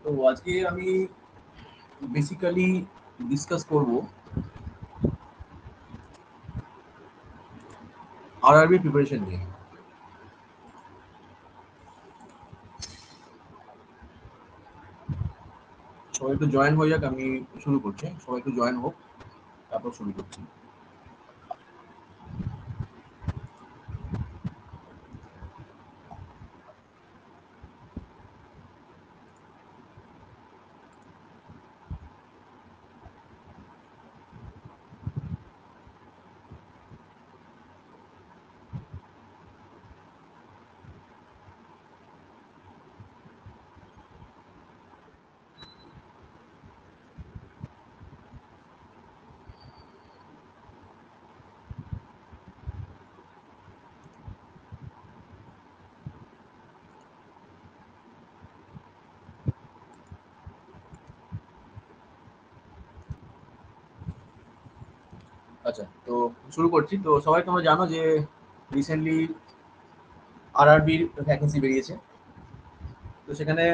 তো আজকে আমি বেসিক্যালি ডিসকাস করব আরআরবি প্রিপারেশন নিয়ে। সবাই একটু জয়েন হয়ে যাক, আমি শুরু করছি। সবাই একটু জয়েন হোক, তারপর শুরু করছি। আচ্ছা, তো শুরু করছি। তো সবাই তোমরা জানো যে রিসেন্টলি আরআরবির ভ্যাকেন্সি বেরিয়েছে। তো সেখানে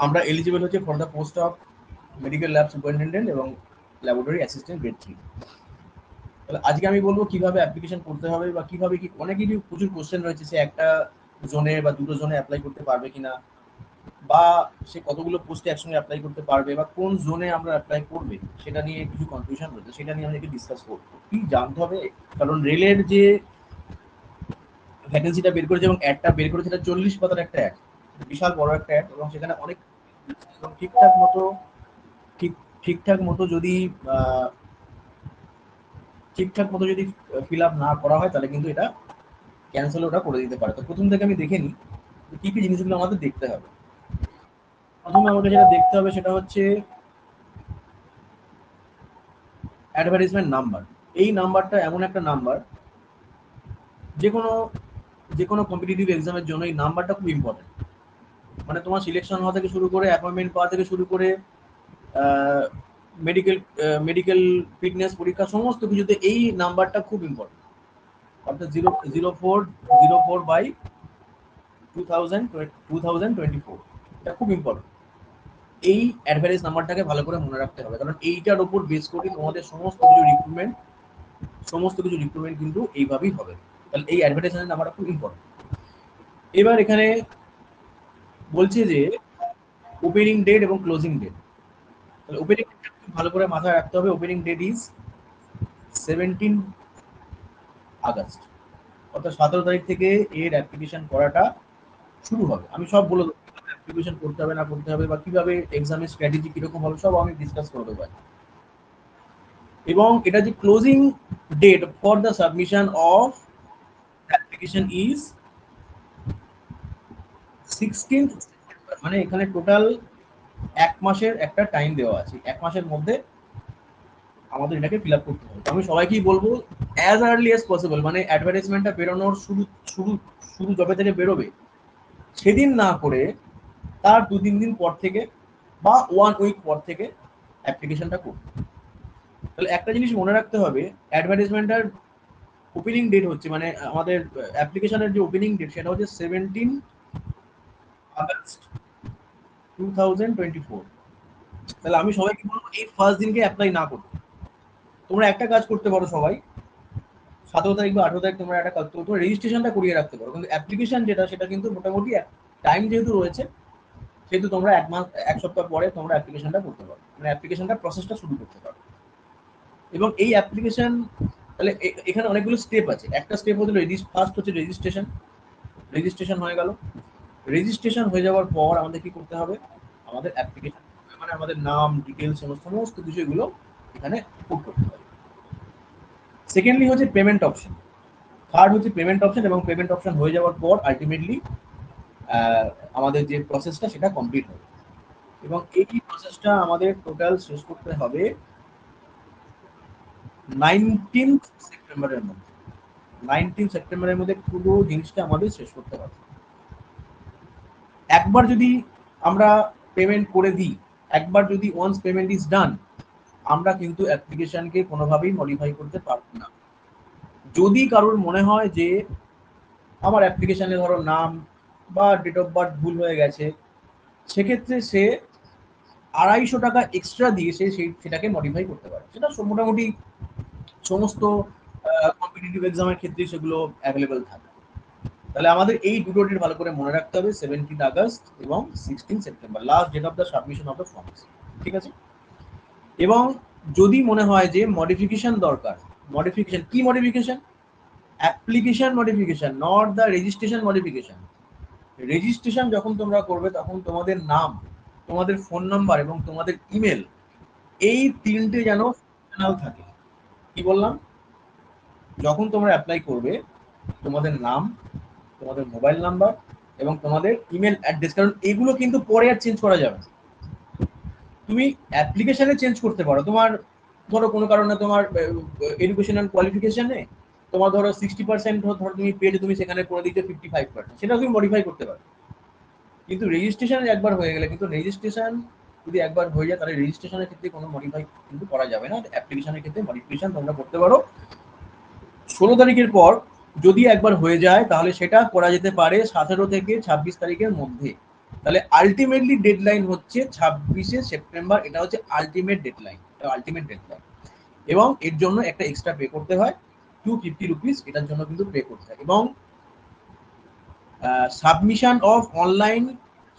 আমরা এলিজিবল হচ্ছে for the post of medical lab superintendent এবং ল্যাবরেটরি অ্যাসিস্ট্যান্ট গ্রেড 3। তাহলে আজকে আমি বলবো কিভাবে অ্যাপ্লিকেশন করতে হবে বা কিভাবে কি, অনেকেরই প্রচুর কোশ্চেন রয়েছে, সে একটা জোনে বা দুটো জোনে অ্যাপ্লাই করতে পারবে কিনা, বা সে কতগুলো পোস্টে একসঙ্গে অ্যাপ্লাই করতে পারবে, বা কোন জোনে আমরা অ্যাপ্লাই করবে সেটা নিয়ে কিছু কনফিউশন রয়েছে। সেটা নিয়ে আমাদেরকে ডিসকাস করবো কি জানতে হবে। কারণ রেলের যে ভ্যাকেন্সিটা বের করেছে এবং অ্যাডটা বের করেছে, সেটা 40 পাতার একটা অ্যাড, বিশাল বড় একটা অ্যাড, এবং সেখানে অনেক এবং ঠিক ঠিকঠাক মতো যদি আহ, ঠিকঠাক মতো যদি ফিল আপ না করা হয়, তাহলে কিন্তু এটা ক্যান্সেল ওটা করে দিতে পারে। তো প্রথম থেকে আমি দেখে নিই কি কি জিনিসগুলো আমাদের দেখতে হবে। প্রথমে আমাকে যেটা দেখতে হবে সেটা হচ্ছে অ্যাডভার্টাইজমেন্ট নাম্বার। এই নাম্বারটা এমন একটা নাম্বার, যে কোনো যে কোনো কম্পিটিটিভ এক্সামের জন্য এই নাম্বারটা খুব ইম্পর্টেন্ট। মানে তোমার সিলেকশন হওয়া থেকে শুরু করে, অ্যাপয়েন্টমেন্ট পাওয়া থেকে শুরু করে, মেডিকেল মেডিকেল ফিটনেস পরীক্ষা, সমস্ত কিছুতে এই নাম্বারটা খুব ইম্পর্টেন্ট। অর্থাৎ 004/2024, এটা খুব ইম্পর্টেন্ট। এই অ্যাডভারেজ নাম্বারটাকে ভালো করে মনে রাখতে হবে, কারণ এইটার ওপর বেস করে তোমাদের সমস্ত কিছু রিক্রুটমেন্ট কিন্তু এইভাবেই হবে। তাহলে এই অ্যাডভার্টাইজমেন্ট নাম্বারটা খুব ইম্পর্টেন্ট। এবার এখানে বলছে যে ওপেনিং ডেট এবং ক্লোজিং ডেট। তাহলে ওপেনিং ভালো করে মাথায় রাখতে হবে। ওপেনিং ডেট ইজ 17 আগস্ট, অর্থাৎ 17 তারিখ থেকে এর অ্যাপ্লিকেশন করাটা শুরু হবে। আমি সব বলে দেবো অ্যাপ্লিকেশন করতে হবে না করতে হবে, বা কিভাবে এক্সামের স্ট্র্যাটেজি কিরকম হবে, সব আমি ডিসকাস করে দেবো। এবং এটা যে closing date for the submission of application is 16th September. মানে এখানে টোটাল 1 মাসের একটা টাইম দেওয়া আছে। 1 মাসের মধ্যে আমাদের এটাকে ফিল আপ করতে হবে। আমি সবাইকেই বলবো অ্যাজ আর্লি অ্যাজ পসিবল, মানে অ্যাডভার্টাইজমেন্টটা বেরোনোর শুরু শুরু যবে থেকে বেরোবে সেদিন না করে তার 2-3 দিন পর থেকে বা 1 উইক পর থেকে অ্যাপ্লিকেশনটা করতে। তাহলে একটা জিনিস মনে রাখতে হবে, অ্যাডভার্টাইজমেন্টটার ওপেনিং ডেট হচ্ছে, মানে আমাদের অ্যাপ্লিকেশনের যে ওপেনিং ডেট সেটা হচ্ছে 17 আগস্ট 2024। তাহলে আমি সবাইকে বলবো এই ফার্স্ট দিনকে অ্যাপ্লাই না করতে। তোমরা একটা কাজ করতে পারো, সবাই 17 তারিখ বা 18 তারিখ তোমরা একটা কাজ করো, তোমরা রেজিস্ট্রেশনটা করিয়ে রাখতে পারো। কিন্তু অ্যাপ্লিকেশন যেটা, সেটা কিন্তু মোটামুটি টাইম যেহেতু রয়েছে, সেহেতু তোমরা 1 মাস 1 সপ্তাহ পরে তোমরা অ্যাপ্লিকেশনটা করতে পারো, মানে অ্যাপ্লিকেশনটা প্রসেসটা শুরু করতে পারো। এবং এই অ্যাপ্লিকেশন, তাহলে এখানে অনেকগুলো স্টেপ আছে। একটা স্টেপ হচ্ছে ফার্স্ট হচ্ছে রেজিস্ট্রেশন। রেজিস্ট্রেশন হয়ে গেল। রেজিস্ট্রেশন হয়ে যাওয়ার পর আমাদের কি করতে হবে, আমাদের অ্যাপ্লিকেশন, মানে আমাদের নাম ডিটেলস সমস্ত কিছু এগুলো এখানে পুট করতে হবে। সেকেন্ডলি হচ্ছে পেমেন্ট অপশন। থার্ড হচ্ছে পেমেন্ট অপশন, এবং পেমেন্ট অপশন হয়ে যাওয়ার পর আলটিমেটলি আমাদের যে প্রসেসটা সেটা কমপ্লিট হবে। এবং এই প্রসেসটা আমাদের টোটাল শেষ করতে হবে 19 সেপ্টেম্বরের মধ্যে। 19 সেপ্টেম্বরের মধ্যে পুরো জিনিসটা আমাদের শেষ করতে হবে। একবার যদি আমরা পেমেন্ট করে দিই, একবার যদি ওয়ান্স পেমেন্ট ইজ ডান, আমরা কিন্তু অ্যাপ্লিকেশনকে কোনোভাবেই মডিফাই করতে পারবো না। যদি কারোর মনে হয় যে আমার অ্যাপ্লিকেশনে ধরো নাম বা ডেট অফ বার্থ ভুল হয়ে গেছে, সেক্ষেত্রে সে 250 টাকা এক্সট্রা দিয়ে সে সেটাকে মডিফাই করতে পারে। সেটা মোটামুটি সমস্ত কম্পিটিটিভ এক্সামের ক্ষেত্রে সেগুলো অ্যাভেলেবেল থাকে। তাহলে আমাদের এই দুটো ডেট ভালো করে মনে রাখতে হবে, 17 আগস্ট এবং 16 September, last date of the submission of the forms. ঠিক আছে? এবং যদি মনে হয় যে মডিফিকেশন দরকার, মডিফিকেশন কি modification? Application modification, not the registration modification. Registration যখন তোমরা করবে তখন তোমাদের নাম, তোমাদের ফোন নাম্বার এবং তোমাদের ইমেল, এই তিনটে যেন ফাংশনাল থাকে। কি বললাম? যখন তোমরা অ্যাপ্লাই করবে তোমাদের নাম, তোমাদের মোবাইল নাম্বার এবং তোমাদের ইমেল অ্যাড্রেস, কারণ এগুলো কিন্তু পরে আর চেঞ্জ করা যাবে। তুমি অ্যাপ্লিকেশনে চেঞ্জ করতে পারো, তোমার ধরো কোনো কারণে তোমার এডুকেশনাল কোয়ালিফিকেশন নেই, তোমার ধরো 60% ধরো তুমি পেয়েছো, তুমি সেখানে করে দিচ্ছ 55%, সেটা তুমি মডিফাই করতে পারো। কিন্তু রেজিস্ট্রেশন একবার হয়ে গেলে, কিন্তু রেজিস্ট্রেশন যদি একবার হয়ে যায় তাহলে রেজিস্ট্রেশনের ক্ষেত্রে কোনো মডিফাই কিন্তু করা যাবে না। অ্যাপ্লিকেশনের ক্ষেত্রে মডিফিকেশন তোমরা করতে পারো। 16 তারিখের পর যদি একবার হয়ে যায় তাহলে সেটা করা যেতে পারে 17 থেকে 26 তারিখের মধ্যে। তাহলে আলটিমেটলি ডেডলাইন হচ্ছে 26শে সেপ্টেম্বর, এটা হচ্ছে আলটিমেট ডেডলাইন, আলটিমেট ডেডলাইন। এবং এর জন্য একটা এক্সট্রা পে করতে হয় 250 রুপিস, এটার জন্য কিন্তু পে করতে হয়। এবং সাবমিশন অফ অনলাইন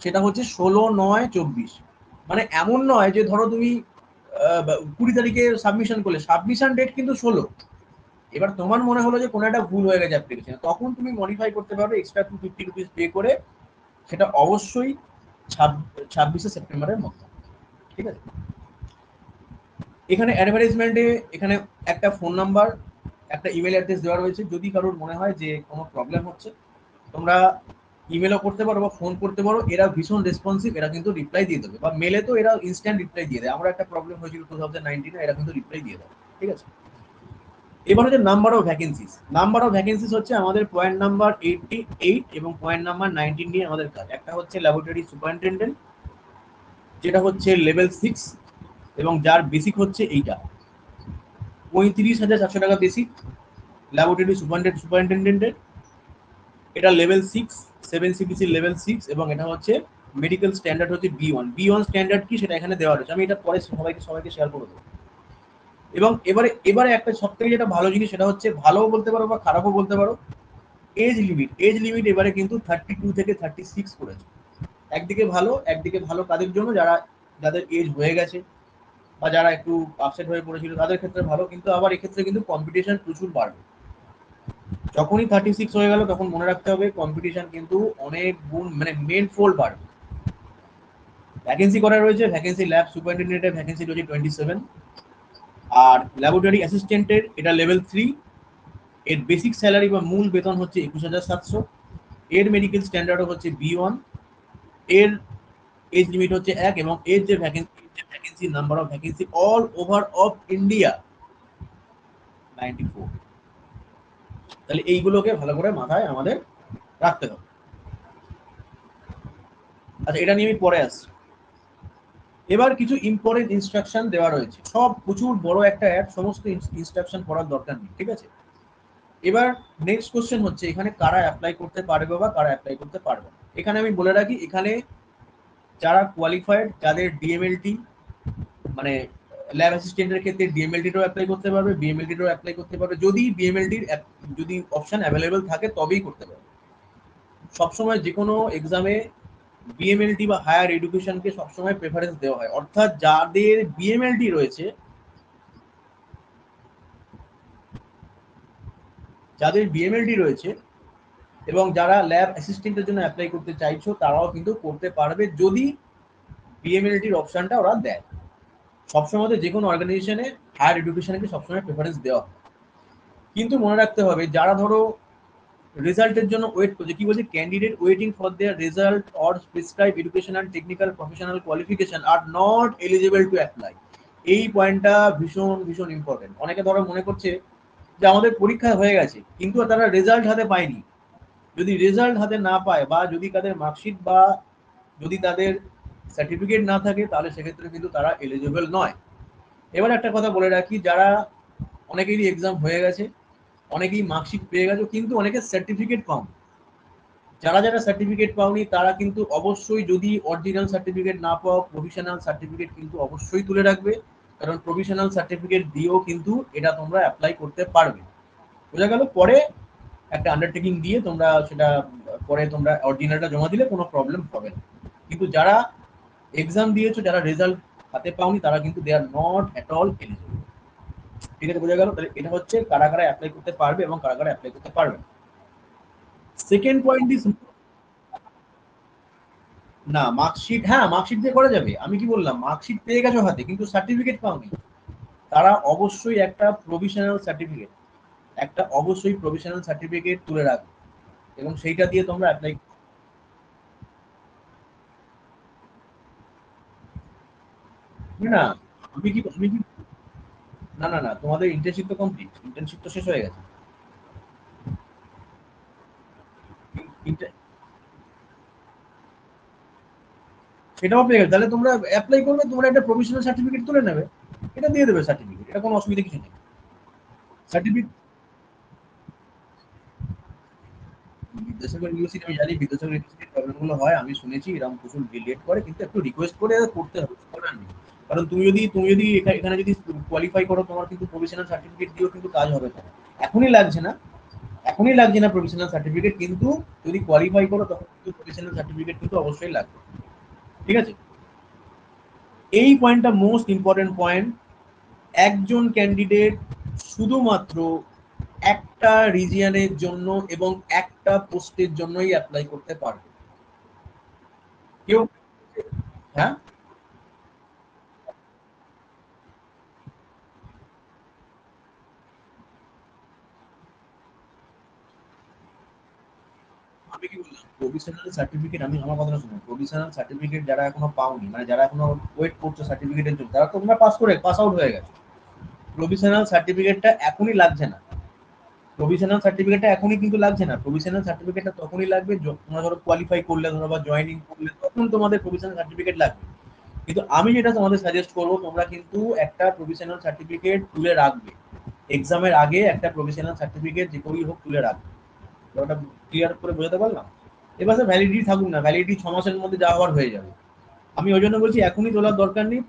সেটা হচ্ছে 16/9/24। মানে এমন নয় যে ধরো তুমি 20 তারিখে সাবমিশন করলে, সাবমিশন ডেট কিন্তু 16। এবার তোমার মনে হলো যে কোনো একটা ভুল হয়ে গেছে অ্যাপ্লিকেশনে, তখন তুমি মডিফাই করতে পারবে এক্সট্রা 250 রুপিস পে করে। সেটা অবশ্যই 26শে সেপ্টেম্বরের মধ্যে। ঠিক আছে? এখানে অ্যাডভার্টাইজমেন্টে এখানে একটা ফোন নাম্বার, একটা ইমেল অ্যাড্রেস দেওয়া রয়েছে। যদি কারোর মনে হয় যে কোনো প্রবলেম হচ্ছে, তোমরা ইমেলও করতে পারো বা ফোন করতে পারো, এরা ভীষণ রেসপন্সিভ, এরা কিন্তু রিপ্লাই দিয়ে দেবে। বা মেলে তো এরা ইনস্ট্যান্ট রিপ্লাই দিয়ে দেয়। আমরা একটা প্রবলেম হয়েছিল 2019, এরা কিন্তু রিপ্লাই দিয়ে দেয়। ঠিক আছে? এবার হচ্ছে number of vacancies. Number of vacancies হচ্ছে আমাদের পয়েন্ট নাম্বার 88 এবং পয়েন্ট নাম্বার 19 নিয়ে আমাদের কাজ। একটা হচ্ছে ল্যাবরেটরি সুপারিনটেন্ডেন্ট, যেটা হচ্ছে লেভেল 6 এবং যার বেসিক হচ্ছে এইটা 35,400 টাকা বেসিক। ল্যাবরেটরি সুপারিনটেন্ডেন্টের এটা লেভেল 6, 7 CPC লেভেল 6 এবং এটা হচ্ছে মেডিকেল স্ট্যান্ডার্ড হচ্ছে B1। B1 স্ট্যান্ডার্ড কি সেটা এখানে দেওয়া রয়েছে, আমি এটা পরে সবাইকে শেয়ার করে দেবো। এবং এবারে একটা সবথেকে যেটা ভালো জিনিস, সেটা হচ্ছে ভালোও বলতে পারো বা খারাপও বলতে পারো, এজ লিমিট এবারে কিন্তু 32 থেকে 36 করেছে। একদিকে ভালো কাদের জন্য, যাদের এজ হয়ে গেছে বা যারা একটু আপসেট হয়ে পড়েছিল তাদের ক্ষেত্রে ভালো। কিন্তু আবার এক্ষেত্রে কিন্তু কম্পিটিশন প্রচুর বাড়বে। যখনই 36 হয়ে গেল তখন মনে রাখতে হবে কম্পিটিশন কিন্তু অনেক গুণ, মানে মেন ফোল্ড বাড়বে। ভ্যাকেন্সি করা রয়েছে, ভ্যাকেন্সি ল্যাব সুপারিনটেন্ডেন্টের ভ্যাকেন্সি রয়েছে 27, আর ল্যাবরেটরি অ্যাসিস্ট্যান্টের এটা লেভেল 3। এর বেসিক স্যালারি বা মূল বেতন হচ্ছে 21,700। এর মেডিকেল স্ট্যান্ডার্ড হচ্ছে B1। এর এজ লিমিট হচ্ছে 1 এবং এর যে vacancy number of vacancy all over of India 94। তাহলে এইগুলোকে ভালো করে মাথায় আমাদের রাখতে হবে। আচ্ছা, এটা নিয়ে আমি পরে আসছি। এবার কিছু ইম্পর্টেন্ট ইনস্ট্রাকশন দেওয়া রয়েছে। সব প্রচুর বড় একটা অ্যাপ, সমস্ত ইনস্ট্রাকশন পড়ার দরকার নেই। ঠিক আছে? এবার নেক্সট কোশ্চেন হচ্ছে এখানে কারা অ্যাপ্লাই করতে পারবে বা কারা অ্যাপ্লাই করতে পারবে না। এখানে আমি বলে রাখি, এখানে যারা কোয়ালিফাইড, যাদের ডিএমএলটি, মানে ল্যাব অ্যাসিস্ট্যান্টের ক্ষেত্রে ডিএমএলটিটাও অ্যাপ্লাই করতে পারবে, বিএমএলটিটাও অ্যাপ্লাই করতে পারবে। যদি বিএমএলটির যদি অপশন অ্যাভেলেবেল থাকে তবেই করতে পারবে। সবসময় যে কোনো এক্সামে বিএমএলটি বা হায়ার এডুকেশনকে সবসময় প্রেফারেন্স দেওয়া হয়। অর্থাৎ যাদের বিএমএলটি রয়েছে, এবং যারা ল্যাব অ্যাসিস্ট্যান্টের জন্য অ্যাপ্লাই করতে চাইছো তারাও কিন্তু করতে পারবে যদি বিএমএলটির অপশনটা ওরা দেয়। সবসময় যে কোনো অর্গানাইজেশনে হায়ার এডুকেশনকে সবসময় প্রেফারেন্স দেওয়া হয়। কিন্তু মনে রাখতে হবে, যারা ধরো রেজাল্টের জন্য ওয়েট করছে, কি বলছে, candidate waiting for their result or prescribe educational technical professional qualification are not eligible to apply. এই পয়েন্টটা ভীষণ ভীষণ ইম্পর্টেন্ট। অনেকে ধরো মনে করছে যে আমাদের পরীক্ষা হয়ে গেছে কিন্তু তারা রেজাল্ট হাতে পায়নি। যদি রেজাল্ট হাতে না পায় বা যদি তাদের মার্কশিট বা যদি তাদের সার্টিফিকেট না থাকে তাহলে সেক্ষেত্রে কিন্তু তারা এলিজিবল নয়। এবার একটা কথা বলে রাখি, যারা অনেকেরই এক্সাম হয়ে গেছে, অনেকেই মার্কশিট পেয়ে গেছে কিন্তু অনেকে সার্টিফিকেট পাও, যারা যারা সার্টিফিকেট পাওনি তারা কিন্তু অবশ্যই, যদি অরিজিনাল সার্টিফিকেট না পাও, প্রভিশনাল সার্টিফিকেট কিন্তু অবশ্যই তুলে রাখবে, কারণ প্রভিশনাল সার্টিফিকেট দিয়েও কিন্তু এটা তোমরা অ্যাপ্লাই করতে পারবে। বোঝা গেল? পরে একটা আন্ডারটেকিং দিয়ে তোমরা সেটা, পরে তোমরা অরিজিনালটা জমা দিলে কোনো প্রবলেম হবে না। কিন্তু যারা এক্সাম দিয়েছো, যারা রেজাল্ট হাতে পাওনি, তারা কিন্তু they are not at all eligible. ঠিক আছে, বোঝা গেল? তাহলে এটা হচ্ছে কারা কারা অ্যাপ্লাই করতে পারবে এবং কারা কারা অ্যাপ্লাই করতে পারবে না। সেকেন্ড পয়েন্ট ইজ, না মার্কশিট, হ্যাঁ মার্কশিট দিয়ে করা যাবে। আমি কি বললাম, মার্কশিট পেয়ে গেছো হাতে কিন্তু সার্টিফিকেট পাওনি, তারা অবশ্যই একটা প্রভিশনাল সার্টিফিকেট, একটা অবশ্যই প্রভিশনাল সার্টিফিকেট তুলে রাখবে এবং সেইটা দিয়ে তোমরা অ্যাপ্লাই। না, আমি কি না না না, তোমাদের ইন্টার্নশিপ তো কমপ্লিট, ইন্টার্নশিপ তো শেষ হয়ে গেছে। ইন্টার- সেটাও পেয়ে গেছে, তাহলে তোমরা অ্যাপ্লাই করবে, তোমরা একটা প্রভিশনাল সার্টিফিকেট তুলে নেবে, এটা দিয়ে দেবে সার্টিফিকেট, এটা কোনো অসুবিধা কিছু নেই। সার্টিফিকেট বিদ্যাসাগর ইউনিভার্সিটি, আমি জানি বিদ্যাসাগর ইউনিভার্সিটির প্রবলেম গুলো হয়, আমি শুনেছি এরকম প্রচুর ডিলেট করে, কিন্তু একটু রিকোয়েস্ট করে করতে হবে, করার নেই। কারণ তুমি যদি এখানে যদি কোয়ালিফাই করো, তোমার কিন্তু প্রভিশনাল সার্টিফিকেট দিয়েও কিন্তু কাজ হবে না। এখনই লাগছে না, এখনই লাগছে না প্রভিশনাল সার্টিফিকেট, কিন্তু যদি কোয়ালিফাই করো তখন কিন্তু প্রভিশনাল সার্টিফিকেট কিন্তু অবশ্যই লাগবে। ঠিক আছে, এই পয়েন্টটা মোস্ট ইম্পর্টেন্ট পয়েন্ট। একজন ক্যান্ডিডেট শুধুমাত্র একটা রিজিয়নের জন্য এবং একটা পোস্টের জন্যই অ্যাপ্লাই করতে পারবে। কেউ, হ্যাঁ, আমি কি বললাম, প্রভিশনাল সার্টিফিকেট, আমি আমার কথাটা শুনুন, প্রভিশনাল সার্টিফিকেট যারা এখনো পাওনি, মানে যারা এখনো ওয়েট করছো সার্টিফিকেটের জন্য, তারা তো তোমরা পাস আউট হয়ে গেছে, প্রভিশনাল সার্টিফিকেটটা এখনই লাগছে না। প্রভিশনাল সার্টিফিকেটটা এখনই কিন্তু লাগছে না, প্রভিশনাল সার্টিফিকেটটা তখনই লাগবে তোমরা ধরো কোয়ালিফাই করলে, ধরো বা জয়েনিং করলে, তখন তোমাদের প্রভিশনাল সার্টিফিকেট লাগবে। কিন্তু আমি যেটা তোমাদের সাজেস্ট করবো, তোমরা কিন্তু একটা প্রভিশনাল সার্টিফিকেট তুলে রাখবে, এক্সামের আগে একটা প্রভিশনাল সার্টিফিকেট যে করেই হোক তুলে রাখবে। ওটা ক্লিয়ার করে বোঝাতে পারলাম? এবার ভ্যালিডিটি থাকুক না, ভ্যালিডিটি 6 মাসের মধ্যে যা হওয়ার হয়ে যাবে। আমি ওই জন্য বলছি এখনই তোলার দরকার নেই,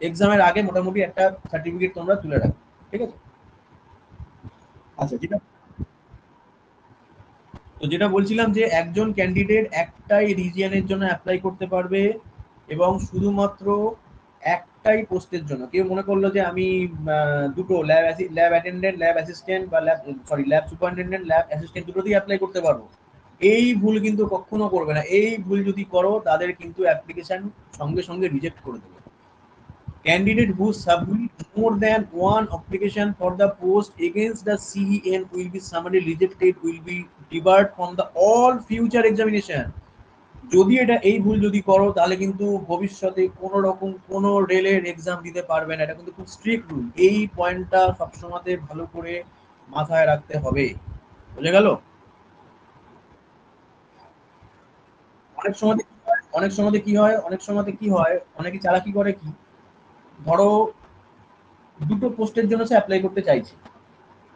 এক্সামের আগে মোটামুটি একটা সার্টিফিকেট তোমরা তুলে রাখবে। ঠিক আছে? আচ্ছা, যেটা বলছিলাম যে একজন ক্যান্ডিডেট একটাই রিজিয়নের জন্য অ্যাপ্লাই করতে পারবে এবং শুধুমাত্র একটাই পোস্টের জন্য। কেউ মনে করলো যে আমি দুটো ল্যাব অ্যাটেন্ডেন্ট, ল্যাব অ্যাসিস্ট্যান্ট বা ল্যাব সুপারিনটেন্ডেন্ট, ল্যাব অ্যাসিস্ট্যান্ট দুটোতেই অ্যাপ্লাই করতে পারবো, এই ভুল কিন্তু কখনো করবে না। এই ভুল যদি করো, তাদের কিন্তু অ্যাপ্লিকেশন সঙ্গে সঙ্গে রিজেক্ট করে দেবে। Candidate who submit more than one application for the post against the CEN will be summarily rejected, will be debarred from the all future examination. যদি এটা এই ভুল যদি করো, তাহলে কিন্তু ভবিষ্যতে কোনো রকম কোনো রেলের এক্সাম দিতে পারবে না, এটা কিন্তু খুব স্ট্রিক্ট রুল। এই পয়েন্টটা সবসময় ভালো করে মাথায় রাখতে হবে। বুঝে গেল? অনেক সময় কি হয়, অনেকে চালাকি করে কি, ধরো দুটো পোস্টের জন্য সে অ্যাপ্লাই করতে চাইছে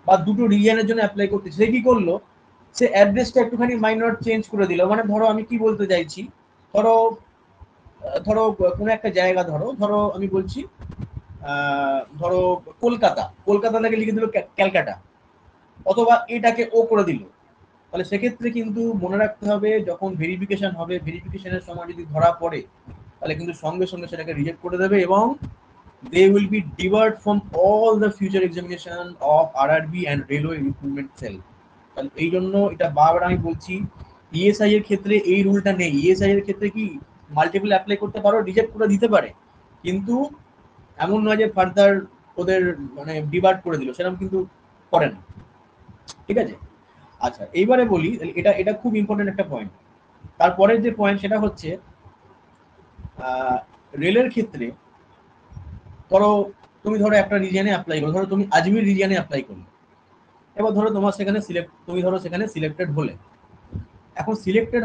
বা দুটো রিজিয়নের জন্য অ্যাপ্লাই করতে, সে কি করলো, সে অ্যাড্রেসটা একটুখানি মাইনর চেঞ্জ করে দিল। মানে ধরো আমি কি বলতে চাইছি, ধরো ধরো কোনো একটা জায়গা, ধরো ধরো আমি বলছি ধরো কলকাতা থেকে লিখে দিল ক্যালকাটা, অথবা এটাকে ও করে দিল। তাহলে সেক্ষেত্রে কিন্তু মনে রাখতে হবে, যখন ভেরিফিকেশন হবে, ভেরিফিকেশনের সময় যদি ধরা পড়ে, তাহলে কিন্তু সঙ্গে সঙ্গে সেটাকে রিজেক্ট করে দেবে এবং they will be debarred from all the future examination of RRB and Railway Recruitment Cell। তাহলে এই জন্য এটা বারবার আমি বলছি, ইএসআই এর ক্ষেত্রে এই রুলটা নেই। ইএসআই এর ক্ষেত্রে কি, মাল্টিপল অ্যাপ্লাই করতে পারো, রিজেক্ট করে দিতে পারে, কিন্তু এমন নয় যে ফার্দার ওদের মানে ডিবার্ট করে দিল, সেরকম কিন্তু করে না। ঠিক আছে? আচ্ছা, এইবারে বলি, এটা এটা খুব ইম্পর্টেন্ট একটা পয়েন্ট। তারপরের যে পয়েন্ট সেটা হচ্ছে রেলের ক্ষেত্রে, ধরো তুমি ধরো একটা রিজিয়নে অ্যাপ্লাই করো, ধরো তুমি আজমির রিজিয়নে অ্যাপ্লাই করলে, এবার ধরো তোমার সেখানে তুমি ধরো সেখানে সিলেক্টেড হলে। এখন সিলেক্টেড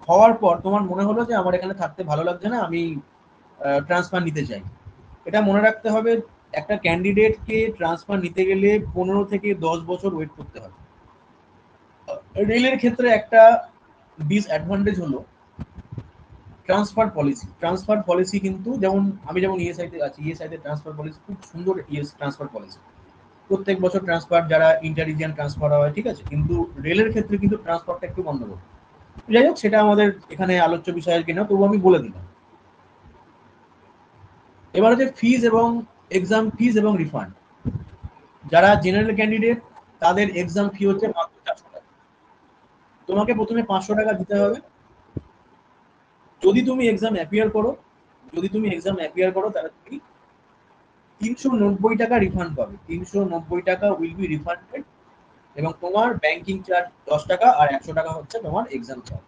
হওয়ার পর তোমার মনে হলো যে আমার এখানে থাকতে ভালো লাগছে না, আমি ট্রান্সফার নিতে চাই। এটা মনে রাখতে হবে, একটা ক্যান্ডিডেটকে ট্রান্সফার নিতে গেলে 15 থেকে 10 বছর ওয়েট করতে হবে। রেলের ক্ষেত্রে একটা ডিসঅ্যাডভান্টেজ হলো ট্রান্সফার পলিসি কিন্তু যেমন আমি যেমন ইএসআই তে আছি, ইএসআই তে ট্রান্সফার পলিসি খুব সুন্দর, ট্রান্সফার পলিসি প্রত্যেক বছর ট্রান্সফার যারা ইন্টার রিজিয়ন ট্রান্সফার হয়, ঠিক আছে, কিন্তু রেলের ক্ষেত্রে কিন্তু ট্রান্সফারটা একটু গন্ডগোল। যাই হোক, সেটা আমাদের এখানে আলোচ্য বিষয়ের কিনা, তবু আমি বলে দিলাম। এবার হচ্ছে ফিজ এবং এক্সাম ফিজ এবং রিফান্ড। যারা জেনারেল ক্যান্ডিডেট তাদের এক্সাম ফি হচ্ছে মাত্র 400 টাকা। তোমাকে প্রথমে 500 টাকা দিতে হবে। যদি তুমি এক্সাম অ্যাপিয়ার করো, তাহলে তুমি 390 টাকা রিফান্ড পাবে। 390 টাকা উইল বি রিফান্ডেড, এবং তোমার ব্যাংকিং চার্জ 10 টাকা আর 100 টাকা হচ্ছে তোমার এক্সাম চার্জ।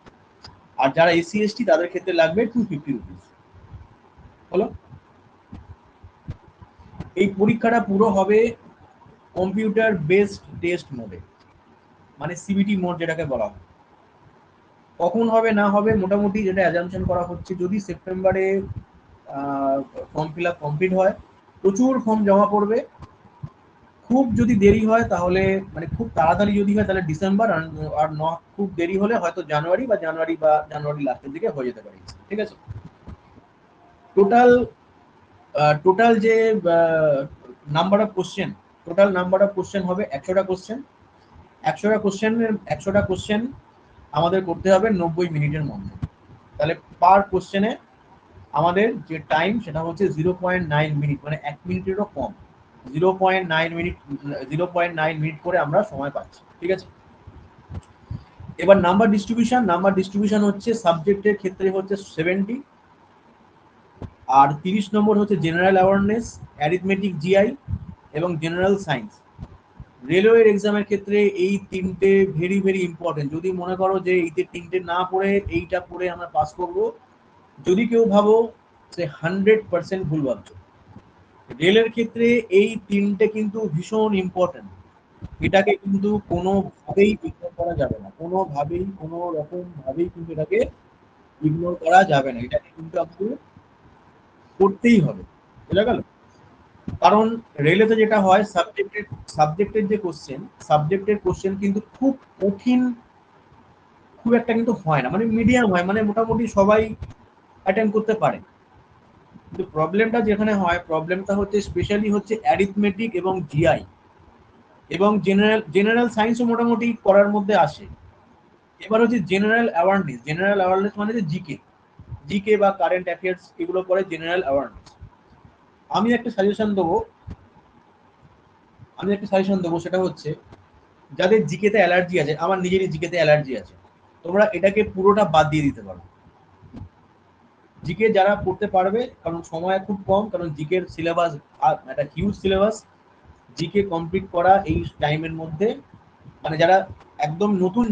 আর যারা এসসি এসটি তাদের ক্ষেত্রে লাগবে 250 রুপিস। হলো। এই পরীক্ষাটা পুরো হবে কম্পিউটার বেসড টেস্ট মোডে, মানে সিবিটি মোড যেটাকে বলা হয়। কখন হবে না হবে মোটামুটি যেটা অ্যাজাম্পশন করা হচ্ছে, যদি সেপ্টেম্বরে ফর্ম ফিল আপ কমপ্লিট হয়, প্রচুর ফর্ম জমা পড়বে। খুব যদি দেরি হয় তাহলে, মানে খুব তাড়াতাড়ি যদি হয় তাহলে ডিসেম্বর, আর খুব দেরি হলে হয়তো জানুয়ারি লাস্টের দিকে হয়ে যেতে পারে, ঠিক আছে। টোটাল যে নাম্বার অফ কোশ্চেন হবে 100টা কোশ্চেন। 100টা কোশ্চেন আমাদের করতে হবে 90 মিনিটের মধ্যে। তাহলে পার কোশ্চেনে আমাদের যে টাইম সেটা হচ্ছে 0.9 মিনিট, মানে 1 মিনিটেরও কম। 0.9 মিনিট করে আমরা সময় পাচ্ছি, ঠিক আছে। এবার নাম্বার ডিস্ট্রিবিউশন হচ্ছে সাবজেক্টের ক্ষেত্রে হচ্ছে 70, আর 30 নম্বর হচ্ছে জেনারেল অ্যাওয়ারনেস, অ্যারিথমেটিক, জিআই এবং জেনারেল সায়েন্স। রেলওয়ের এক্সামের ক্ষেত্রে এই তিনটে ভেরি ভেরি ইম্পর্টেন্ট। যদি মনে করো যে এই তিনটে না পড়ে এইটা পড়ে আমরা পাস করব, যদি কেউ ভাবো সে 100% ভুল ভাবছো। রেলের ক্ষেত্রে এই তিনটে কিন্তু ভীষণ ইম্পর্টেন্ট। এটাকে কিন্তু কোনোভাবেই ইগনোর করা যাবে না, কোনো রকম ভাবেই কিন্তু এটাকে ইগনোর করা যাবে না। এটাকে কিন্তু আমাদের করতেই হবে, বুঝা গেল। কারণ রেলেতে যেটা হয়, সাবজেক্টের কোশ্চেন কিন্তু খুব কঠিন, খুব একটা কিন্তু হয় না, মানে মিডিয়াম হয়, মানে মোটামুটি সবাই অ্যাটেন্ড করতে পারে। কিন্তু প্রবলেমটা হচ্ছে স্পেশালি হচ্ছে অ্যারিথমেটিক এবং জিআই, এবং জেনারেল সায়েন্সও মোটামুটি করার মধ্যে আসে। এবার হচ্ছে জেনারেল অ্যাওয়ারনেস মানে যে জিকে বা কারেন্ট অ্যাফেয়ার্স, এগুলো পরে জেনারেল অ্যাওয়ারনেস। আমি একটা সাজেশন দেবো, সেটা হচ্ছে যাদের জিকেতে অ্যালার্জি আছে, আমার নিজেরই জিকেতে অ্যালার্জি আছে, তোমরা এটাকে পুরোটা বাদ দিয়ে দিতে পারো। জিকে যারা পড়তে পারবে, কারণ সময় খুব কম, কারণ জিকের সিলেবাস একটা হিউজ সিলেবাস, জিকে কমপ্লিট করা এই টাইমের মধ্যে, মানে যারা একদম নতুন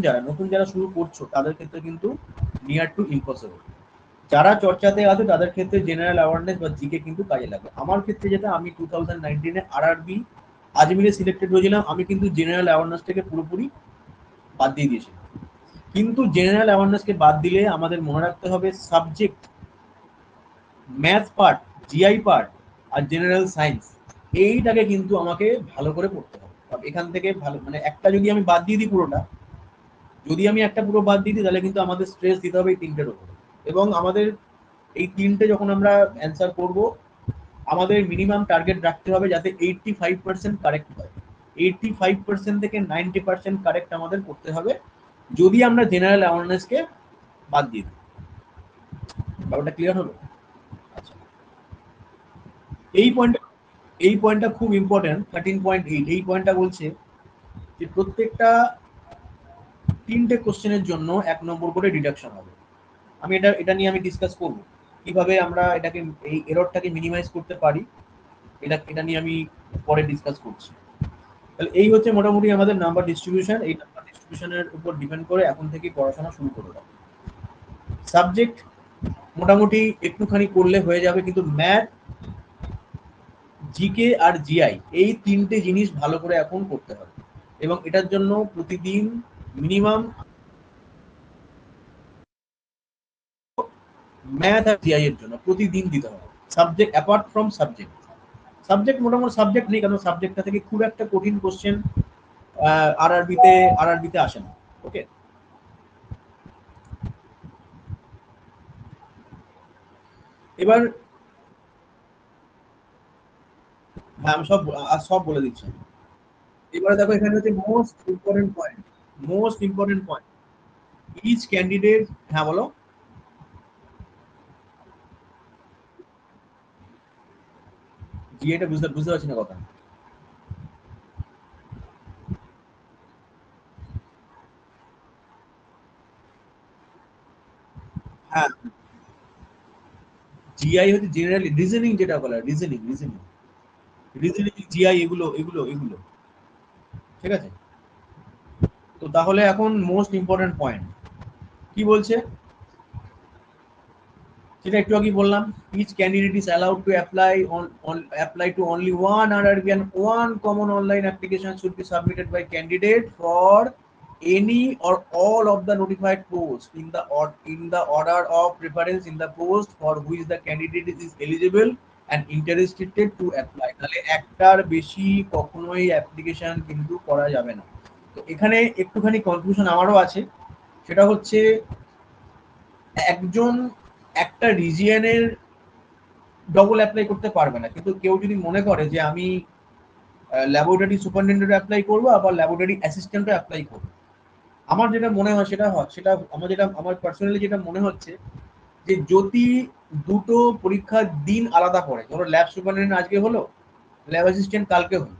যারা শুরু করছো তাদের ক্ষেত্রে কিন্তু নিয়ার টু ইম্পসিবল। যারা চর্চাতে আছে তাদের ক্ষেত্রে জেনারেল অ্যাওয়ারনেস বা জিকে কিন্তু কাজে লাগবে। আমার ক্ষেত্রে যেটা, আমি 2019-এ আরআরবি আজমিরে সিলেক্টেড হয়েছিলাম, আমি কিন্তু জেনারেল অ্যাওয়ারনেসটাকে পুরোপুরি বাদ দিয়ে দিয়েছি। কিন্তু জেনারেল অ্যাওয়ারনেসকে বাদ দিলে আমাদের মনে রাখতে হবে subject, math part, GI part আর জেনারেল সায়েন্স, এইটাকে কিন্তু আমাকে ভালো করে পড়তে হবে। এখান থেকে ভালো, মানে একটা যদি আমি বাদ দিয়ে দিই পুরোটা, পুরো বাদ দিয়ে দিই, তাহলে কিন্তু আমাদের স্ট্রেস দিতে হবে এই তিনটের উপর। এবং আমাদের এই তিনটে যখন আমরা অ্যান্সার করব, আমাদের মিনিমাম টার্গেট রাখতে হবে যাতে 85% কারেক্ট হয়। 85% থেকে 90% কারেক্ট আমাদের করতে হবে, যদি আমরা জেনারেল অ্যাওয়ারনেসকে বাদ দিয়ে দিই। ব্যাপারটা ক্লিয়ার হলো? আচ্ছা, এই পয়েন্টটা খুব ইম্পর্টেন্ট। 13.8 এই পয়েন্টটা বলছে যে প্রত্যেকটা তিনটে কোশ্চেনের জন্য 1 নম্বর করে ডিডাকশন হবে। আমি এটা নিয়ে আমি ডিসকাস করব, কিভাবে আমরা এটাকে, এই এররটাকে মিনিমাইজ করতে পারি। এটা নিয়ে আমি পরে ডিসকাস করছি। তাহলে এই হচ্ছে মোটামুটি আমাদের নাম্বার ডিস্ট্রিবিউশন। এই নাম্বার ডিস্ট্রিবিউশনের উপর ডিপেন্ড করে এখন থেকে পড়াশোনা শুরু করে দাও। সাবজেক্ট মোটামুটি একটুখানি করলে হয়ে যাবে, কিন্তু ম্যাথ, জিকে আর জিআই এই তিনটে জিনিস ভালো করে এখন করতে হবে, এবং এটার জন্য প্রতিদিন মিনিমাম ম্যাথ আর জিআই এর জন্য প্রতিদিন দিতে হবে। সাবজেক্ট অ্যাপার্ট ফ্রম সাবজেক্ট মোটামুটি সাবজেক্ট নেই, কারণ সাবজেক্টটা থেকে খুব একটা কঠিন কোশ্চেন আরআরবিতে আসে না। ওকে, এবার হ্যাঁ আমি সব বলে দিচ্ছি। এবারে দেখো এখানে হচ্ছে most important point each candidate. হ্যাঁ বলো। জিএটা বুঝতে বুঝতে পারছি না কথা। হ্যাঁ, জিআই হচ্ছে জেনারেলি রিজনিং, যেটা বলা রিজনিং রিজনিং রিজনিং জিআই এগুলো ঠিক আছে। তো তাহলে এখন মোস্ট ইম্পর্টেন্ট পয়েন্ট কি বলছে সেটা একটু আগে বললাম। Each candidate is allowed to apply to only one RRB and one common online application should be submitted by candidate for any or all of the notified posts in the order of preference in the post for which the candidate is eligible and interested to apply। তাহলে একটার বেশি কখনোই application কিন্তু করা যাবে না। তো এখানে একটুখানি কনফিউশন আমারও আছে, সেটা হচ্ছে একজন একটা রিজিয়নের ডবল অ্যাপ্লাই করতে পারবে না, কিন্তু কেউ যদি মনে করে যে আমি ল্যাবরেটরি সুপারিনটেন্ডেন্ট অ্যাপ্লাই করবো আবার ল্যাবরেটরি অ্যাসিস্ট্যান্টও অ্যাপ্লাই করবো, আমার যেটা মনে হয় সেটা আমার পার্সোনালি যেটা মনে হচ্ছে যে যদি দুটো পরীক্ষার দিন আলাদা পড়ে, ধরো ল্যাব সুপারিনটেন্ডেন্ট আজকে হলো, ল্যাব অ্যাসিস্ট্যান্ট কালকে হলো,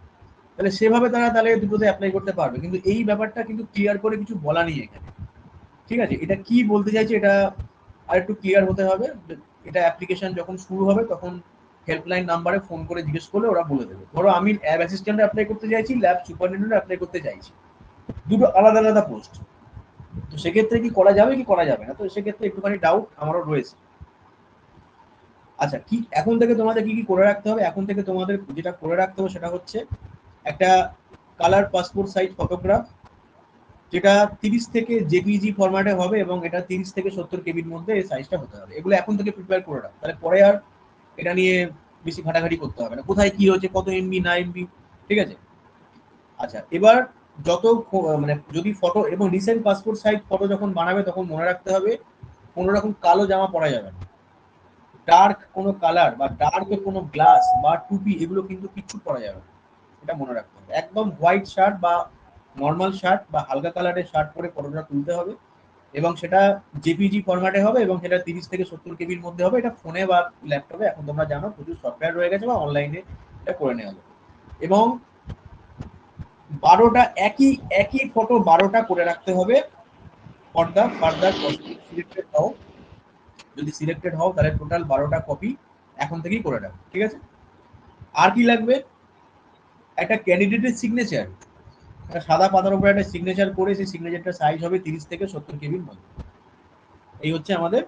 তাহলে সেভাবে তাহলে দুটোতে অ্যাপ্লাই করতে পারবে, কিন্তু এই ব্যাপারটা কিন্তু ক্লিয়ার করে কিছু বলা নেই এখানে। ঠিক আছে, এটা কি বলতে চাইছে এটা আর একটু ক্লিয়ার হতে হবে। এটা অ্যাপ্লিকেশন যখন শুরু হবে তখন হেল্পলাইন নাম্বারে ফোন করে জিজ্ঞেস করলে ওরা বলে দেবে। ধরো আমি ল্যাব অ্যাসিস্ট্যান্ট অ্যাপ্লাই করতে চাইছি, ল্যাব সুপারিনটেন্ডেন্ট অ্যাপ্লাই করতে চাইছি, দুটো আলাদা আলাদা পোস্ট। তো সেক্ষেত্রে কি করা যাবে কি করা যাবে না, তো সেক্ষেত্রে একটুখানি ডাউট আমারও রয়েছে। আচ্ছা, কি এখন থেকে তোমাদের কি কি করে রাখতে হবে, এখন থেকে তোমাদের যেটা করে রাখতে হবে সেটা হচ্ছে একটা কালার পাসপোর্ট সাইজ ফটোগ্রাফ, যেটা 30 থেকে জেপিজি ফরম্যাটে হবে এবং এটা 30 থেকে 70 কেবির মধ্যে এই সাইজটা হতে হবে। এগুলো এখন থেকে প্রিপেয়ার করে রাখ, তাহলে পরে আর এটা নিয়ে বেশি ঘাটাঘাটি করতে হবে না, কোথায় কি হচ্ছে, কত এমবি না এমবি। ঠিক আছে। আচ্ছা, এবার মানে যদি ফটো এবং রিসেন্ট পাসপোর্ট সাইজ ফটো যখন বানাবে তখন মনে রাখতে হবে কোনো রকম কালো জামা পরা যাবে না, ডার্ক কোনো কালার বা ডার্ক কোনো গ্লাস বা টুপি এগুলো কিন্তু কিচ্ছু পরা যাবে না, এটা মনে রাখতে হবে। একদম হোয়াইট শার্ট বা নর্মাল শার্ট বা হালকা কালারের শার্ট পরে ফটোটা তুলতে হবে এবং সেটা জেপিজি ফরম্যাটে হবে এবং সেটা 30 থেকে 70 কেবির মধ্যে হবে। এটা ফোনে বা ল্যাপটপে এখন তোমরা জানো প্রচুর সফটওয়্যার রয়ে গেছে বা অনলাইনে এটা করে নেওয়া যাবে। এবং 12টা একই একই ফটো 12টা করে রাখতে হবে ফর দ্য ফার্দার সিলেক্টেড হও, যদি সিলেক্টেড হও তাহলে টোটাল 12টা কপি এখন থেকেই করে রাখো। ঠিক আছে। আর কি লাগবে, একটা ক্যান্ডিডেটের সিগনেচার, একটা সাদা পাতার উপরে একটা সিগনেচার করে সেই সিগনেচারটা সাইজ হবে 30 থেকে 70 কেবির মধ্যে। এই হচ্ছে আমাদের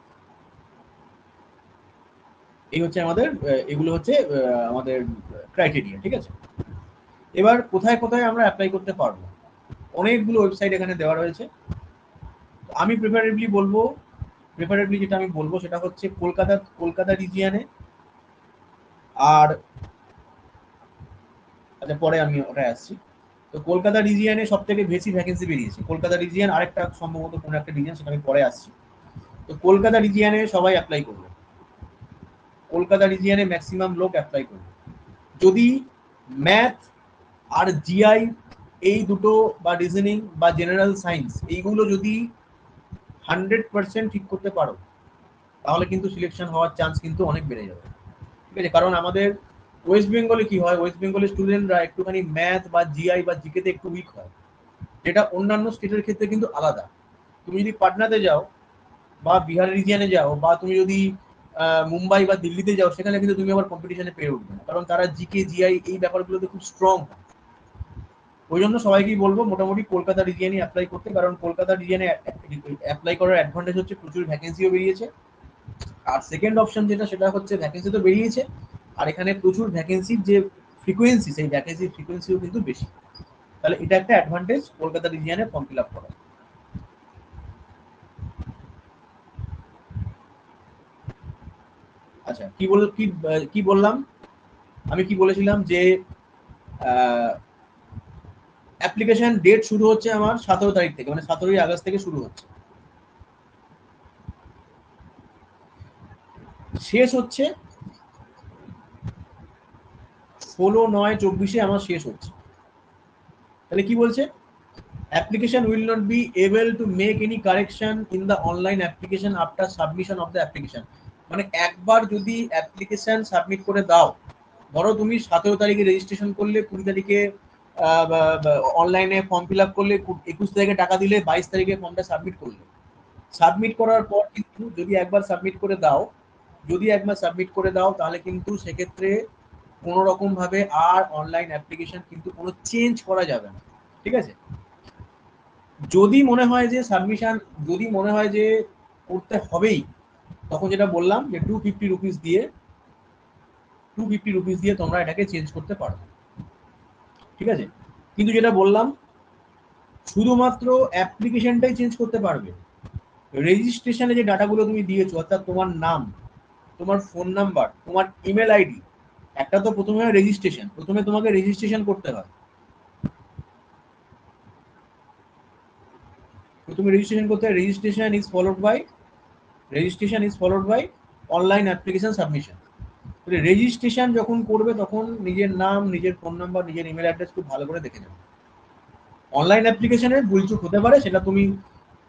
এগুলো হচ্ছে আমাদের ক্রাইটেরিয়া। ঠিক আছে। এবার কোথায় কোথায় আমরা অ্যাপ্লাই করতে পারবো, অনেকগুলো ওয়েবসাইট এখানে দেওয়া রয়েছে। আমি প্রেফারেবলি যেটা আমি বলবো সেটা হচ্ছে কলকাতা রিজিয়নে। আর আচ্ছা, পরে আমি ওটা আসছি। তো কলকাতা রিজিয়নে সব থেকে বেশি ভ্যাকেন্সি বেরিয়েছে, কলকাতা রিজিয়ন আরেকটা সম্ভবত কোনো একটা রিজিয়ন, সেটা আমি পরে আসছি। তো কলকাতা রিজিয়নে সবাই অ্যাপ্লাই করবে, কলকাতা রিজিয়নে ম্যাক্সিমাম লোক অ্যাপ্লাই করবে। যদি ম্যাথ আর জিআই এই দুটো বা রিজনিং বা জেনারেল সায়েন্স এইগুলো যদি 100% ঠিক করতে পারো তাহলে কিন্তু সিলেকশন হওয়ার চান্স কিন্তু অনেক বেড়ে যাবে। ঠিক আছে, কারণ আমাদের ওয়েস্ট বেঙ্গলে কি হয়, ওয়েস্ট বেঙ্গলের স্টুডেন্টরা একটুখানি ম্যাথ বা জিআই বা জিকেতে একটু উইক হয়, যেটা অন্যান্য স্টেটের ক্ষেত্রে কিন্তু আলাদা। তুমি যদি পাটনাতে যাও বা বিহার রিজিয়নে যাও বা তুমি যদি মুম্বাই বা দিল্লিতে যাও, সেখানে কিন্তু তুমি আবার কম্পিটিশনে পেরে উঠবে না, কারণ তারা জিকে জিআই এই ব্যাপারগুলোতে খুব স্ট্রং হয়। ওই জন্য সবাইকেই বলবো মোটামুটি কলকাতা রিজিয়নে অ্যাপ্লাই করতে, কারণ কলকাতা রিজিয়নে অ্যাপ্লাই করার অ্যাডভান্টেজ হচ্ছে প্রচুর ভ্যাকেন্সিও বেরিয়েছে। আর সেকেন্ড অপশন যেটা সেটা হচ্ছে ভ্যাকেন্সি তো বেরিয়েছে, আর এখানে প্রচুর ভ্যাকেন্সির যে ফ্রিকোয়েন্সি সেই ভ্যাকেন্সির ফ্রিকোয়েন্সিও কিন্তু বেশি। তাহলে এটা একটা অ্যাডভান্টেজ কলকাতা রিজিয়নে ফর্ম ফিল আপ করা। আচ্ছা, কি বললাম, আমি কি বলেছিলাম যে অ্যাপ্লিকেশন ডেট শুরু হচ্ছে আমার 17 তারিখ থেকে, মানে 17ই আগস্ট থেকে শুরু হচ্ছে। শেষ হচ্ছে 16/9/24 আমার শেষ হচ্ছে। তাহলে কি বলছে? application will not be able to make any correction in the online application after submission of the application। মানে একবার যদি অ্যাপ্লিকেশন সাবমিট করে দাও, ধরো তুমি 17 তারিখে রেজিস্ট্রেশন করলে, 20 তারিখে অনলাইনে ফর্ম ফিল আপ করলে, 21 তারিখে টাকা দিলে, 22 তারিখে ফর্মটা সাবমিট করলে, সাবমিট করার পর কিন্তু যদি একবার সাবমিট করে দাও, তাহলে কিন্তু সেক্ষেত্রে কোনো রকম ভাবে আর অনলাইন অ্যাপ্লিকেশন কিন্তু কোনো চেঞ্জ করা যাবে না। ঠিক আছে? যদি মনে হয় যে করতে হবেই, তখন যেটা বললাম যে 250 রুপিস দিয়ে তোমরা এটাকে চেঞ্জ করতে পারো। ঠিক আছে? কিন্তু যেটা বললাম, শুধুমাত্র অ্যাপ্লিকেশনটাই চেঞ্জ করতে পারবে। রেজিস্ট্রেশনে যে ডাটাগুলো তুমি দিয়েছো, অর্থাৎ তোমার নাম, তোমার ফোন নাম্বার, তোমার ইমেল আইডি, একটা তো প্রথমে তোমাকে রেজিস্ট্রেশন করতে হয়। Registration is followed by online application submission. Registration যখন করবে তখন নিজের নাম, নিজের ফোন নাম্বার, নিজের ইমেল অ্যাড্রেস খুব ভালো করে দেখে নেবে। অনলাইন অ্যাপ্লিকেশনে ভুলচুক হতে পারে, সেটা তুমি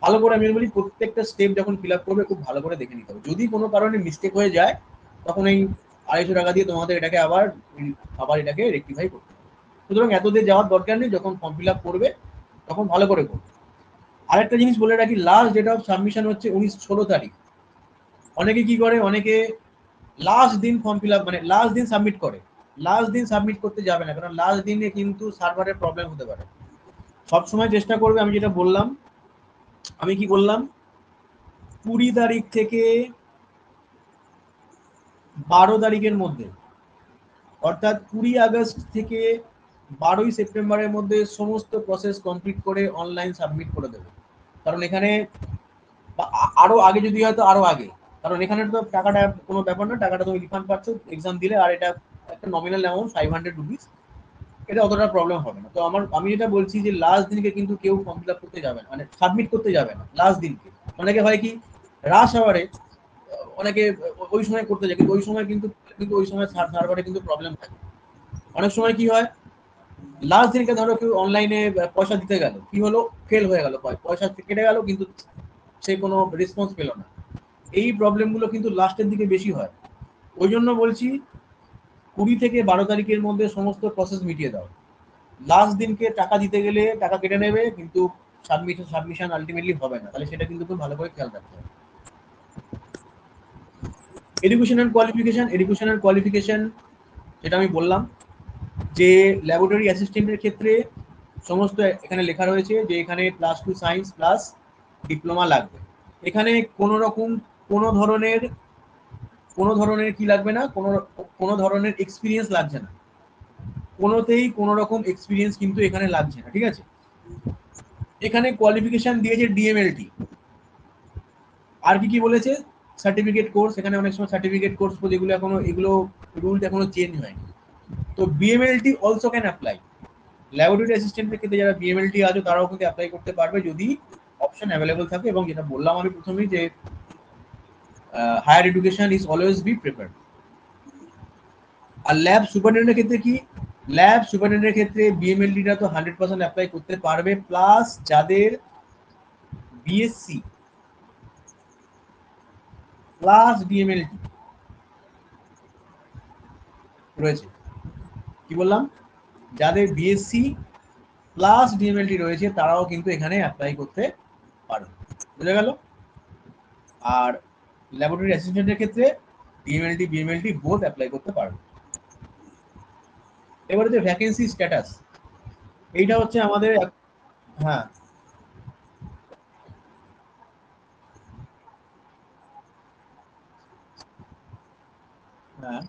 ভালো করে, আমি বলি প্রত্যেকটা স্টেপ যখন ফিল আপ করবে খুব ভালো করে দেখে নিতে হবে। যদি কোনো কারণে মিস্টেক হয়ে যায়, তখন এই 250 টাকা দিয়ে তোমাদের এটাকে আবার এটাকে রেক্টিফাই করতে হবে। সুতরাং এত দিয়ে যাওয়ার দরকার নেই, যখন ফর্ম ফিল আপ করবে তখন ভালো করে করবে। আরেকটা জিনিস বলে রাখি, লাস্ট ডেট অফ সাবমিশন হচ্ছে 16 তারিখ। অনেকে কি করে, অনেকে লাস্ট দিন ফর্ম ফিল আপ, মানে লাস্ট দিন সাবমিট করে। লাস্ট দিন সাবমিট করতে যাবে না, কারণ লাস্ট দিনে কিন্তু সার্ভারের প্রবলেম হতে পারে। সবসময় চেষ্টা করবে, আমি যেটা বললাম, আমি কি বললাম, 20 তারিখ থেকে 12 তারিখের মধ্যে, অর্থাৎ 20 আগস্ট থেকে 12ই সেপ্টেম্বরের মধ্যে সমস্ত প্রসেস কমপ্লিট করে অনলাইন সাবমিট করে দেবে। কারণ এখানে আরো আগে যদি হয় তো আরো আগে, কারণ এখানে তো টাকাটা কোনো ব্যাপার না, টাকাটা তুমি রিফান্ড পাচ্ছ এক্সাম দিলে, আর এটা একটা নমিনাল অ্যামাউন্ট 500 রুপিস, এটা অতটা প্রবলেম হবে না। তো আমি যেটা বলছি যে লাস্ট দিনকে কিন্তু কেউ ফর্ম ফিল আপ করতে যাবে না, মানে সাবমিট করতে যাবে না লাস্ট দিনকে। অনেকে হয় কি, রাশ আওয়ারে অনেকে ওই সময় করতে যায়, কিন্তু ওই সময় কিন্তু ওই সময় সার্ভারে কিন্তু প্রবলেম থাকে। অনেক সময় কি হয়, লাস্ট দিনকে ধরো কেউ অনলাইনে পয়সা দিতে গেল, কি হলো, ফেল হয়ে গেল, পয়সা কেটে গেল, কিন্তু সে কোনো রেসপন্স পেল না। এই প্রবলেমগুলো কিন্তু লাস্টের দিকে বেশি হয়। ওই জন্য বলছি 20 থেকে 12 তারিখের মধ্যে সমস্ত প্রসেস মিটিয়ে দাও। লাস্ট দিনকে টাকা দিতে গেলে টাকা কেটে নেবে, কিন্তু সাবমিশন আলটিমেটলি হবে না, তাহলে সেটা কিন্তু খুব ভালো করে খেয়াল রাখতে হবে। এডুকেশন অ্যান্ড কোয়ালিফিকেশন যেটা আমি বললাম, যে ল্যাবরেটরি অ্যাসিস্ট্যান্টের ক্ষেত্রে সমস্ত এখানে লেখা রয়েছে যে এখানে +2 সায়েন্স প্লাস ডিপ্লোমা লাগবে। এখানে কোনো ধরনের কি লাগবে না, কোনো ধরনের এক্সপিরিয়েন্স লাগছে না, কোনোতেই কোনো রকম এক্সপিরিয়েন্স কিন্তু এখানে লাগছে না। ঠিক আছে? এখানে কোয়ালিফিকেশন দিয়েছে ডিএমএলটি। আর কি বলেছে, সার্টিফিকেট কোর্স, এখানে অনেক সময় সার্টিফিকেট কোর্স যেগুলো এগুলো রুলটা এখনো চেঞ্জ হয়নি। তো BMLT also can apply. Laboratory অ্যাসিস্ট্যান্টের ক্ষেত্রে যারা বিএমএলটি আছে তারাও কিন্তু অ্যাপ্লাই করতে পারবে, যদি অপশন অ্যাভেলেবল থাকে, এবং যেটা বললাম আমি প্রথমেই, যে higher education is always be preferred. আর ল্যাব সুপারিনটেন্ডেন্টের ক্ষেত্রে কি, ল্যাব সুপারিনটেন্ডেন্টের ক্ষেত্রে বিএমএলটিটা তো 100% অ্যাপ্লাই করতে পারবে, প্লাস যাদের বিএসসি প্লাস ডিএমএলটি রয়েছে, কি বললাম, যাদের বিএসসি প্লাস ডিএমএলটি রয়েছে তারাও কিন্তু এখানে অ্যাপ্লাই করতে পারবে। বুঝা গেল? আর ল্যাবরেটরি অ্যাসিস্ট্যান্টের ক্ষেত্রে ডিএমএলটি বিএমএলটি বোথ অ্যাপ্লাই করতে পারবে। এবারে যে ভ্যাকেন্সি স্ট্যাটাস, এইটা হচ্ছে আমাদের, হ্যাঁ হ্যাঁ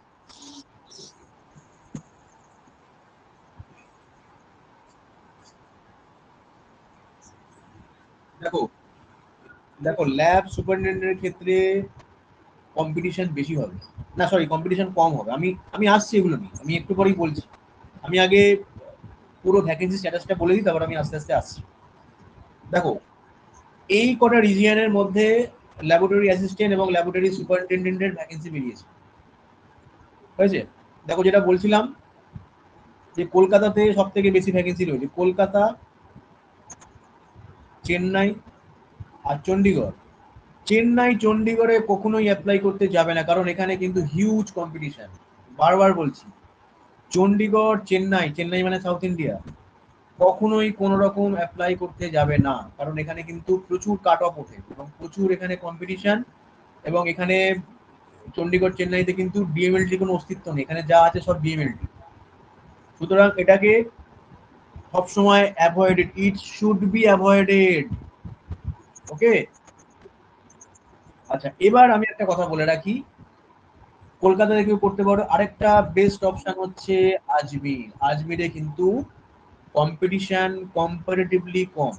দেখো দেখো ল্যাব সুপারিনটেন্ডেন্টের ক্ষেত্রে কম্পিটিশন বেশি হবে, না সরি কম্পিটিশন কম হবে। আমি আসছি এগুলো নিয়ে, আমি একটু পরেই বলছি। আমি আগে পুরো ভ্যাকেন্সি স্ট্যাটাসটা বলে দিই, তারপর আমি আস্তে আস্তে আসছি। দেখো, এই কটা রিজিয়নের মধ্যে ল্যাবরেটরি অ্যাসিস্ট্যান্ট এবং ল্যাবরেটরি সুপারিনটেন্ডেন্টের ভ্যাকেন্সি বেরিয়েছে, হয়েছে। দেখো যেটা বলছিলাম যে কলকাতাতে সব থেকে বেশি ভ্যাকেন্সি রয়েছে, কলকাতা, চেন্নাই আর চণ্ডীগড়। চেন্নাই চণ্ডীগড়ে কখনোই অ্যাপ্লাই করতে যাবে না, কারণ এখানে কিন্তু হিউজ কম্পিটিশন। বারবার বলছি, চণ্ডীগড়, চেন্নাই, চেন্নাই মানে সাউথ ইন্ডিয়া, কখনোই কোনো রকম অ্যাপ্লাই করতে যাবে না, কারণ এখানে কিন্তু প্রচুর কাট অফ ওঠে এবং প্রচুর এখানে কম্পিটিশন। এবং এখানে চণ্ডীগড় চেন্নাইতে কিন্তু ডিএমএলটি কোনো অস্তিত্ব নেই, এখানে যা আছে সব ডিএমএলটি। সুতরাং এটাকে সবসময় avoided, it should be avoided. Okay, আচ্ছা এবার আমি একটা কথা বলে রাখি, কলকাতাতে কেউ করতে পারো, আরেকটা বেস্ট অপশন হচ্ছে আজমির। আজমিরে কিন্তু কম্পিটিশন কম্পারেটিভলি কম।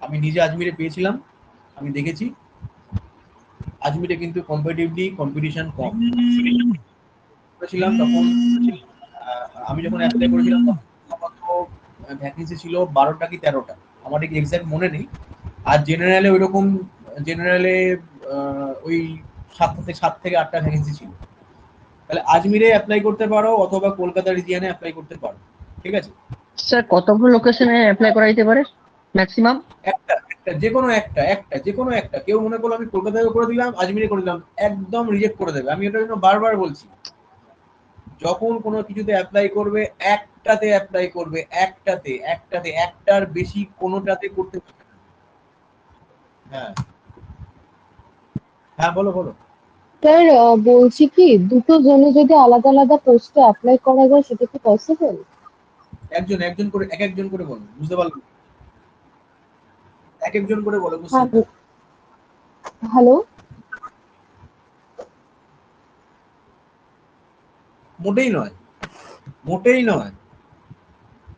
আমি নিজে আজমিরে পেয়েছিলাম, আমি দেখেছি আজমিরে কিন্তু কম্পারেটিভলি কম্পিটিশন কম। করেছিলাম তখন আমি যখন অ্যাপ্লাই করেছিলাম তখন ভ্যাকেন্সি ছিল 12টা কি 13টা, আমার ঠিক এক্সাক্ট মনে নেই। আর জেনারেলে ওই রকম, জেনারেলে ওই 7 থেকে 8টা ভ্যাকেন্সি ছিল। তাহলে আজমিরে অ্যাপ্লাই করতে পারো অথবা কলকাতা রিজিয়নে অ্যাপ্লাই করতে পারো, ঠিক আছে। স্যার কতগুলো লোকেশনে অ্যাপ্লাই করা যেতে পারে ম্যাক্সিমাম? একটা একটা যে কোনো একটা, যে কোনো একটা। কেউ মনে করলো আমি কলকাতায় করে দিলাম, আজমিরে করে দিলাম, একদম রিজেক্ট করে দেবে। আমি এটার জন্য বারবার বলছি, যখন কোনো কিছুতে অ্যাপ্লাই করবে একটাতে অ্যাপ্লাই করবে, একটাতে, একটার বেশি কোনোটাতে করতে পারবে না। হ্যাঁ হ্যাঁ, বলো বলো। স্যার বলছি কি, দুটো জনে যদি আলাদা আলাদা পোস্টে অ্যাপ্লাই করা যায় সেটা কি পসিবল? একজন একজন করে, এক একজন করে বলো, বুঝতে পারলো? এক একজন করে বলো কোশ্চেনটা। হ্যালো। মোটেই নয়, মোটেই নয়।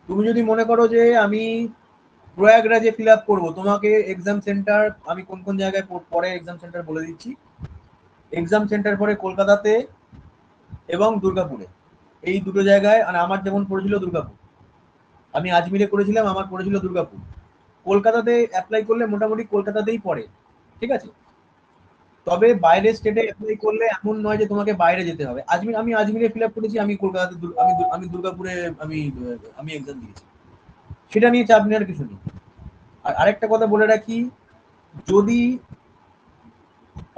তুমি যদি মনে করো যে আমি প্রয়াগরাজে ফিল আপ করবো, তোমাকে এক্সাম সেন্টার আমি কোন কোন জায়গায় পরে এক্সাম সেন্টার বলে দিচ্ছি। এক্সাম সেন্টার পরে কলকাতাতে এবং দুর্গাপুরে, এই দুটো জায়গায়। আর আমার যেমন পড়েছিল দুর্গাপুর, আমি আজমিরে করেছিলাম, আমার পড়েছিল দুর্গাপুর। কলকাতাতে অ্যাপ্লাই করলে মোটামুটি কলকাতাতেই পড়ে, ঠিক আছে। তবে বাইরের স্টেটে অ্যাপ্লাই করলে এমন নয় যে তোমাকে বাইরে যেতে হবে। আমি আজমিরে ফিল আপ করেছি, আমি কলকাতাতে আমি দুর্গাপুরে আমি আমি এক্সাম দিয়েছি, সেটা নিয়ে চাপ নেওয়ার কিছু নেই। আর আরেকটা কথা বলে রাখি, যদি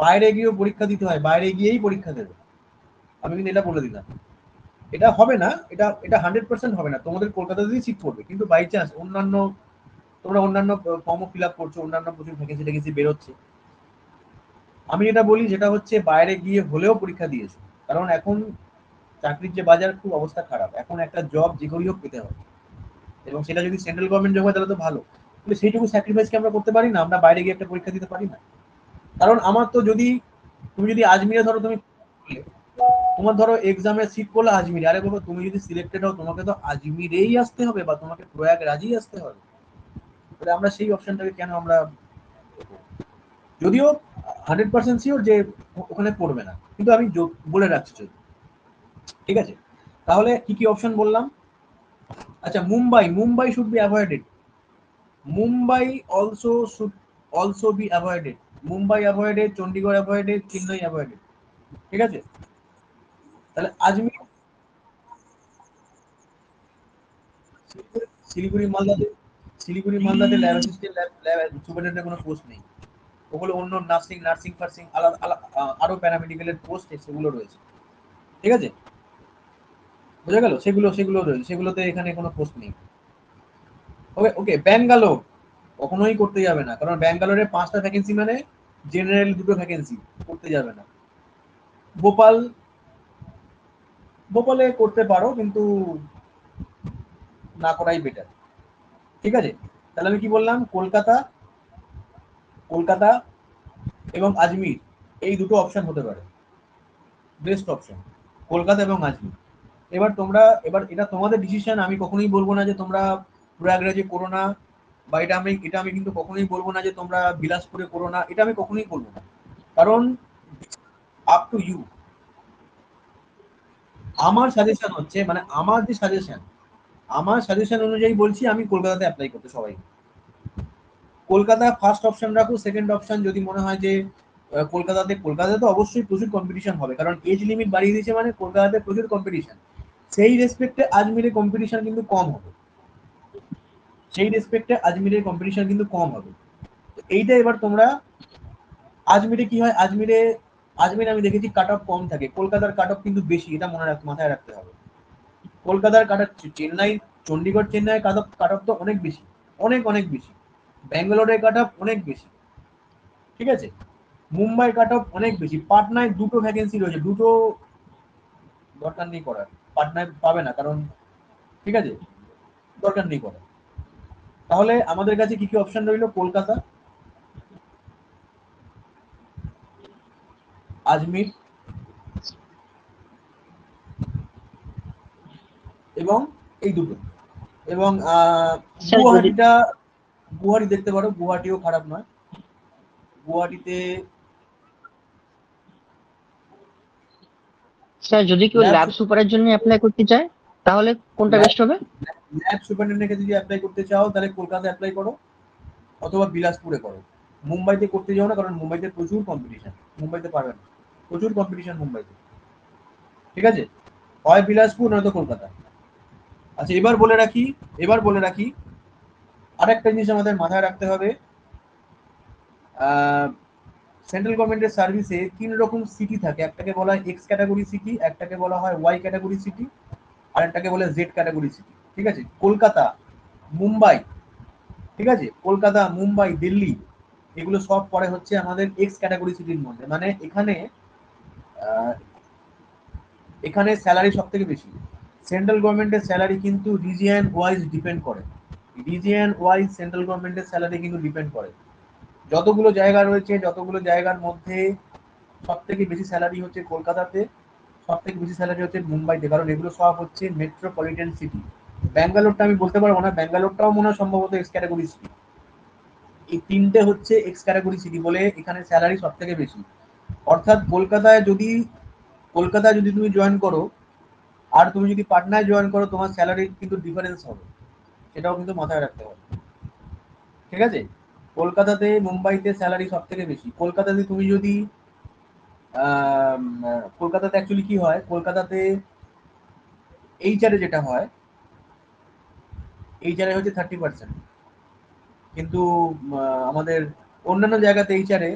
বাইরে গিয়েও পরীক্ষা দিতে হয়, বাইরে গিয়েই পরীক্ষা দেবে, আমি কিন্তু এটা বলে দিলাম। এটা হবে না, এটা এটা 100% হবে না, তোমাদের কলকাতাতেই সিট করবে, কিন্তু বাই চান্স অন্যান্য, তোমরা অন্যান্য ফর্মও ফিল আপ করছো, অন্যান্য প্রচুর ভ্যাকেন্সি ট্যাকেন্সি বেরোচ্ছে। আমি এটা বলি যেটা হচ্ছে বাইরে গিয়ে হলেও পরীক্ষা দিয়েছো, কারণ এখন চাকরির যে বাজার, খুব অবস্থা খারাপ, এখন একটা জব যে করেই হোক পেতে হবে, এবং সেটা যদি সেন্ট্রাল গভর্নমেন্ট জব হয় তাহলে তো ভালো। কিন্তু সেইটুকু স্যাক্রিফাইস কি আমরা করতে পারি না? আমরা বাইরে গিয়ে একটা পরীক্ষা দিতে পারি না? কারণ আমার তো যদি, তুমি যদি আজমিরে ধরো তুমি তোমার ধরো এক্সামে সিট করলে আজমিরে, আরে বাবা তুমি যদি সিলেক্টেড হও তোমাকে তো আজমিরেই আসতে হবে বা তোমাকে প্রয়াগরাজই আসতে হবে। তাহলে আমরা সেই অপশনটাকে কেন আমরা, যদিও 100% শিওর যে ওখানে পড়বে না, কিন্তু আমি বলে রাখছি যদি, ঠিক আছে। তাহলে কি কি অপশন বললাম? আচ্ছা, Mumbai should be avoided, Mumbai also be avoided, Mumbai avoided, Chandigarh avoided, Chennai avoided, ঠিক আছে। তাহলে আজমির, শিলিগুড়ি মালদাতে, ল্যাব অ্যাসিস্ট্যান্ট, ল্যাব সুপারিনটেন্ডেন্টের কোনো পোস্ট নেই। ওগুলো অন্য নার্সিং নার্সিং ফার্সিং আলাদা আলাদা, আরো প্যারামেডিক্যালের পোস্ট সেগুলো রয়েছে, ঠিক আছে, বোঝা গেল। সেগুলো সেগুলো রয়েছে, সেগুলোতে এখানে কোনো পোস্ট নেই। ওকে ওকে, ব্যাঙ্গালোর কখনোই করতে যাবে না, কারণ ব্যাঙ্গালোরে 5টা ভ্যাকেন্সি মানে জেনারেল 2টো ভ্যাকেন্সি, করতে যাবে না। ভোপাল, ভোপালে করতে পারো কিন্তু না করাই বেটার, ঠিক আছে। তাহলে আমি কি বললাম, কলকাতা, কলকাতা এবং আজমির, এই দুটো অপশন হতে পারে বেস্ট অপশন, কলকাতা এবং আজমির। এবার তোমরা, এবার এটা তোমাদের ডিসিশন, আমি কখনোই বলবো না যে তোমরা প্রয়াগরাজে করো না, বা এটা আমি কিন্তু কখনোই বলবো না যে তোমরা বিলাসপুরে করো না, এটা আমি কখনোই বলবো না, কারণ আপ টু ইউ। আমার সাজেশন হচ্ছে, মানে আমার যে সাজেশন, আমার সাজেশন অনুযায়ী বলছি, আমি কলকাতাতে অ্যাপ্লাই করতে সবাই, কলকাতা ফার্স্ট অপশন রাখো, সেকেন্ড অপশন যদি মনে হয় যে কলকাতাতে তো অবশ্যই প্রচুর কম্পিটিশন হবে, কারণ এজ লিমিট বাড়িয়ে দিয়েছে মানে কলকাতাতে প্রচুর কম্পিটিশন। সেই রেসপেক্টে আজমিরে কম্পিটিশন কিন্তু কম হবে, এইটা এবার তোমরা আজমিরে কি হয়, আজমিরে আমি দেখেছি কাট অফ কম থাকে, কলকাতার কাট অফ কিন্তু বেশি, এটা মাথায় রাখতে হবে। কলকাতার cut off Chandigarh Chennai cut off তো অনেক বেশি, অনেক অনেক বেশি। ব্যাঙ্গালোরের কাট অফ অনেক বেশি, ঠিক আছে। মুম্বাই কাট অফ অনেক বেশি। পাটনায় দুটো ভ্যাকেন্সি রয়েছে, দুটো দরকার নেই করার, পাটনায় পাবে না, কারণ ঠিক আছে, দরকার নেই করার। তাহলে আমাদের কাছে কি কি অপশন রইল? কলকাতা, আজমির এবং এই দুটো, এবং স্যার যদি গুয়াহাটি দেখতে পারো, গুয়াহাটিও খারাপ নয়। গুয়াহাটিতে স্যার যদি কেউ ল্যাব ল্যাব সুপারের জন্য অ্যাপ্লাই করতে চায় তাহলে কোনটা বেস্ট হবে? ল্যাব সুপারিনটেন্ডেন্টের কাছে যদি অ্যাপ্লাই করতে চাও তাহলে কলকাতা অ্যাপ্লাই করো, অথবা বিলাসপুরে করো। মুম্বাইতে করতে যাও না, কারণ মুম্বাইতে প্রচুর কম্পিটিশন, মুম্বাইতে পারবে না, প্রচুর কম্পিটিশন মুম্বাইতে, ঠিক আছে। হয় বিলাসপুর নয়তো কলকাতা। আচ্ছা, এবার বলে রাখি আরেকটা জিনিস আমাদের মাথায় রাখতে হবে। সেন্ট্রাল গভর্নমেন্টের সার্ভিসে 3 রকম সিটি থাকে, একটাকে বলা হয় এক্স ক্যাটাগরি সিটি, একটাকে বলা হয় ওয়াই ক্যাটাগরি সিটি, আর একটাকে বলে জেড ক্যাটাগরি সিটি, ঠিক আছে। কলকাতা, মুম্বাই, ঠিক আছে, কলকাতা, মুম্বাই, দিল্লি, এগুলো সব পরে হচ্ছে আমাদের এক্স ক্যাটাগরি সিটির মধ্যে। মানে এখানে স্যালারি সব থেকে বেশি। সেন্ট্রাল গভর্নমেন্টের স্যালারি কিন্তু রিজিয়ন ওয়াইজ ডিপেন্ড করে, সেন্ট্রাল গভর্নমেন্টের স্যালারি কিন্তু ডিপেন্ড করে। যতগুলো জায়গা রয়েছে, যতগুলো জায়গার মধ্যে সব থেকে বেশি স্যালারি হচ্ছে কলকাতাতে, সব থেকে বেশি স্যালারি হচ্ছে মুম্বাইতে, কারণ এগুলো সব হচ্ছে মেট্রোপলিটন সিটি। ব্যাঙ্গালোরটা আমি বলতে পারবো না, ব্যাঙ্গালোরটাও মনে হয় সম্ভবত এক্স ক্যাটাগরি সিটি। এই তিনটে হচ্ছে এক্স ক্যাটাগরি সিটি বলে এখানে স্যালারি সব থেকে বেশি। অর্থাৎ কলকাতায় যদি তুমি জয়েন করো আর তুমি যদি পাটনায় জয়েন করো, তোমার স্যালারি কিন্তু ডিফারেন্স হবে, সেটাও কিন্তু মাথায় রাখতে হবে, ঠিক আছে। কলকাতাতে, মুম্বাইতে স্যালারি সব থেকে বেশি। কলকাতাতে তুমি যদি কলকাতাতে অ্যাকচুয়ালি কি হয়, কলকাতাতে এইচআরে যেটা হয়, এইচআরে হচ্ছে 30%, কিন্তু আমাদের অন্যান্য জায়গাতে এইচআরে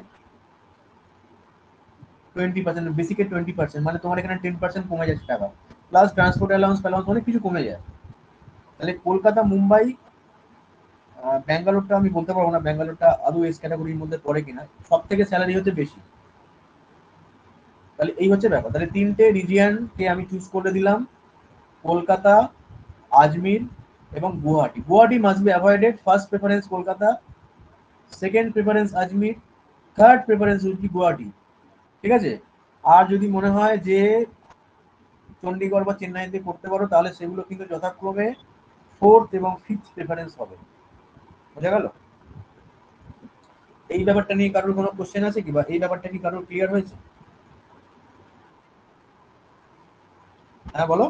20%, বেসিকে 20%, মানে তোমার এখানে 10% কমে যাচ্ছে টাকা, প্লাস ট্রান্সপোর্ট অ্যালাউন্স অনেক কিছু কমে যায়। তাহলে কলকাতা, মুম্বাই, ব্যাঙ্গালোরটা আমি বলতে পারবো না ব্যাঙ্গালোরটা আদৌ এস ক্যাটাগরির মধ্যে পড়ে কিনা, সব থেকে স্যালারি হচ্ছে বেশি। তাহলে এই হচ্ছে ব্যাপার। তাহলে তিনটে রিজিয়নকে আমি চুজ করে দিলাম, কলকাতা, আজমির এবং Guwahati. Guwahati must be avoided. First preference Kolkata, second preference Ajmer, third preference হচ্ছে গুয়াহাটি, ঠিক আছে। আর যদি মনে হয় যে চণ্ডীগড় বা চেন্নাইতে করতে পারো, তাহলে সেগুলো কিন্তু যথাক্রমে ফোর্থ এবং ফিফথ প্রেফারেন্স হবে। বোঝা গেল? এই ব্যাপারটা নিয়ে কারোর কোনো কোশ্চেন আছে কি, বা এই ব্যাপারটা কি কারোর ক্লিয়ার হয়েছে? হ্যাঁ বলো।